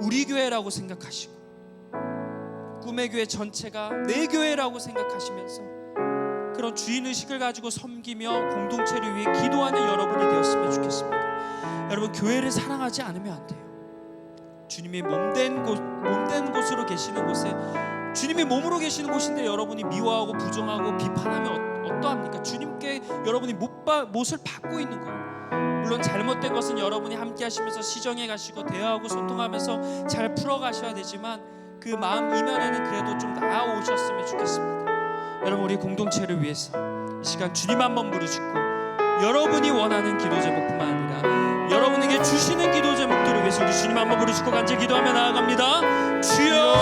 우리 교회라고 생각하시고 꿈의 교회 전체가 내 교회라고 생각하시면서 그런 주인의식을 가지고 섬기며 공동체를 위해 기도하는 여러분이 되었으면 좋겠습니다. 여러분, 교회를 사랑하지 않으면 안 돼요. 주님이 몸된 곳으로 계시는 곳에, 주님이 몸으로 계시는 곳인데 여러분이 미워하고 부정하고 비판하면 어떠합니까? 주님께 여러분이 못을 받고 있는 거예요. 물론 잘못된 것은 여러분이 함께 하시면서 시정해 가시고 대화하고 소통하면서 잘 풀어 가셔야 되지만 그 마음 이면에는 그래도 좀 나아오셨으면 좋겠습니다. 여러분, 우리 공동체를 위해서 이 시간 주님 한번 부르짖고, 여러분이 원하는 기도 제목뿐만 아니라 여러분에게 주시는 기도 제목들을 위해서 우리 주님 한번 부르짖고 간절히 기도하며 나아갑니다. 주여,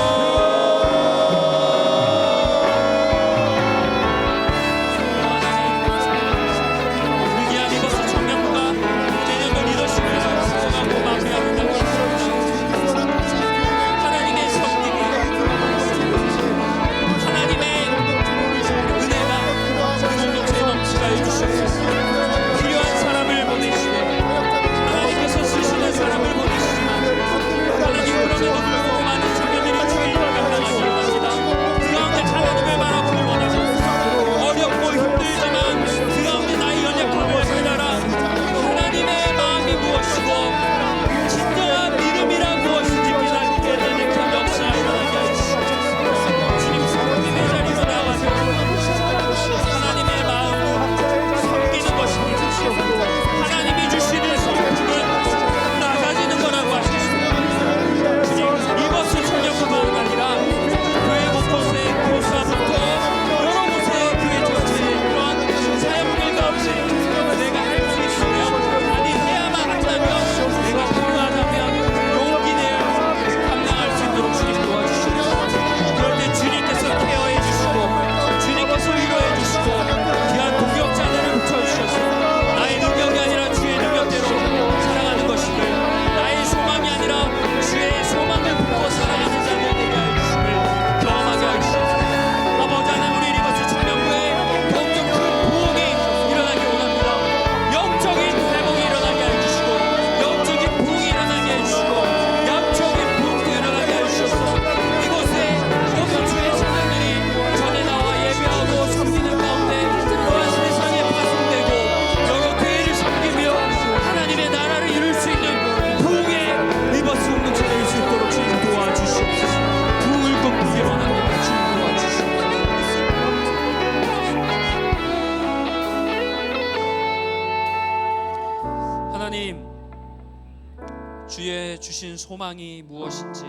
주의 주신 소망이 무엇인지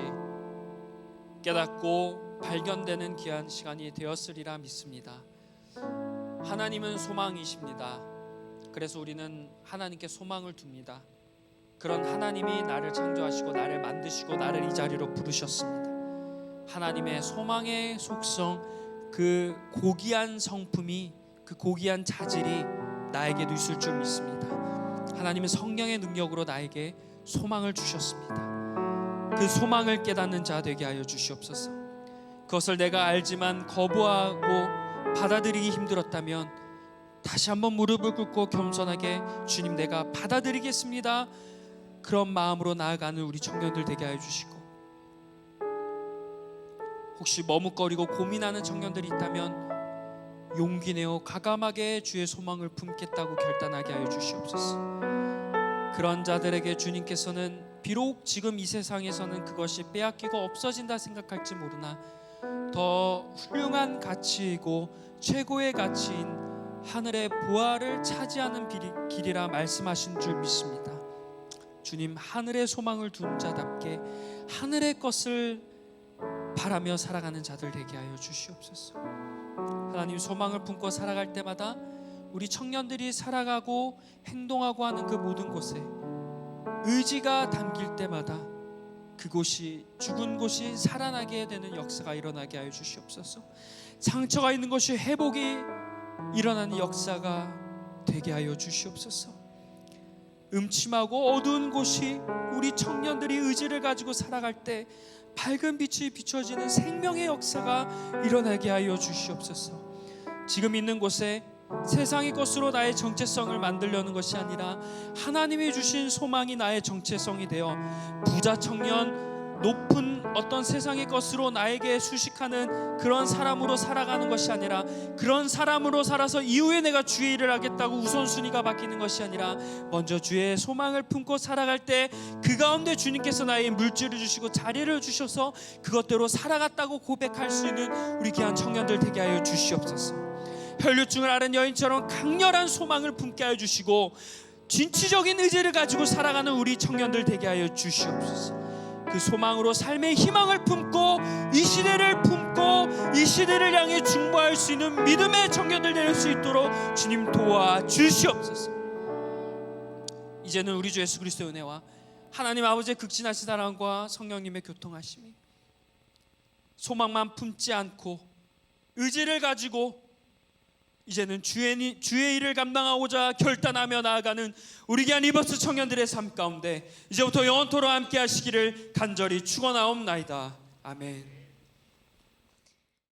깨닫고 발견되는 귀한 시간이 되었으리라 믿습니다. 하나님은 소망이십니다. 그래서 우리는 하나님께 소망을 둡니다. 그런 하나님이 나를 창조하시고 나를 만드시고 나를 이 자리로 부르셨습니다. 하나님의 소망의 속성, 그 고귀한 성품이, 그 고귀한 자질이 나에게도 있을 줄 믿습니다. 하나님은 성령의 능력으로 나에게 소망을 주셨습니다. 그 소망을 깨닫는 자 되게 하여 주시옵소서. 그것을 내가 알지만 거부하고 받아들이기 힘들었다면 다시 한번 무릎을 꿇고 겸손하게 주님, 내가 받아들이겠습니다, 그런 마음으로 나아가는 우리 청년들 되게 하여 주시고, 혹시 머뭇거리고 고민하는 청년들이 있다면 용기 내어 과감하게 주의 소망을 품겠다고 결단하게 하여 주시옵소서. 그런 자들에게 주님께서는 비록 지금 이 세상에서는 그것이 빼앗기고 없어진다 생각할지 모르나 더 훌륭한 가치이고 최고의 가치인 하늘의 보화를 차지하는 길이라 말씀하신 줄 믿습니다. 주님, 하늘의 소망을 둔 자답게 하늘의 것을 바라며 살아가는 자들 되게 하여 주시옵소서. 하나님, 소망을 품고 살아갈 때마다 우리 청년들이 살아가고 행동하고 하는 그 모든 곳에 의지가 담길 때마다 그곳이, 죽은 곳이 살아나게 되는 역사가 일어나게 하여 주시옵소서. 상처가 있는 것이 회복이 일어나는 역사가 되게 하여 주시옵소서. 음침하고 어두운 곳이 우리 청년들이 의지를 가지고 살아갈 때 밝은 빛이 비춰지는 생명의 역사가 일어나게 하여 주시옵소서. 지금 있는 곳에 세상의 것으로 나의 정체성을 만들려는 것이 아니라 하나님이 주신 소망이 나의 정체성이 되어 부자 청년, 높은 어떤 세상의 것으로 나에게 수식하는 그런 사람으로 살아가는 것이 아니라, 그런 사람으로 살아서 이후에 내가 주의 일을 하겠다고 우선순위가 바뀌는 것이 아니라, 먼저 주의 소망을 품고 살아갈 때 그 가운데 주님께서 나의 물질을 주시고 자리를 주셔서 그것대로 살아갔다고 고백할 수 있는 우리 귀한 청년들 되게 하여 주시옵소서. 혈류증을 앓은 여인처럼 강렬한 소망을 품게 하여 주시고 진취적인 의지를 가지고 살아가는 우리 청년들 되게 하여 주시옵소서. 그 소망으로 삶의 희망을 품고 이 시대를 품고 이 시대를 향해 중보할 수 있는 믿음의 청년들 될 수 있도록 주님 도와 주시옵소서. 이제는 우리 주 예수 그리스도의 은혜와 하나님 아버지의 극진하신 사랑과 성령님의 교통하심이, 소망만 품지 않고 의지를 가지고 이제는 주의 일을 감당하고자 결단하며 나아가는 우리 귀한 리버스 청년들의 삶 가운데 이제부터 영원토록 함께 하시기를 간절히 축원하옵나이다. 아멘.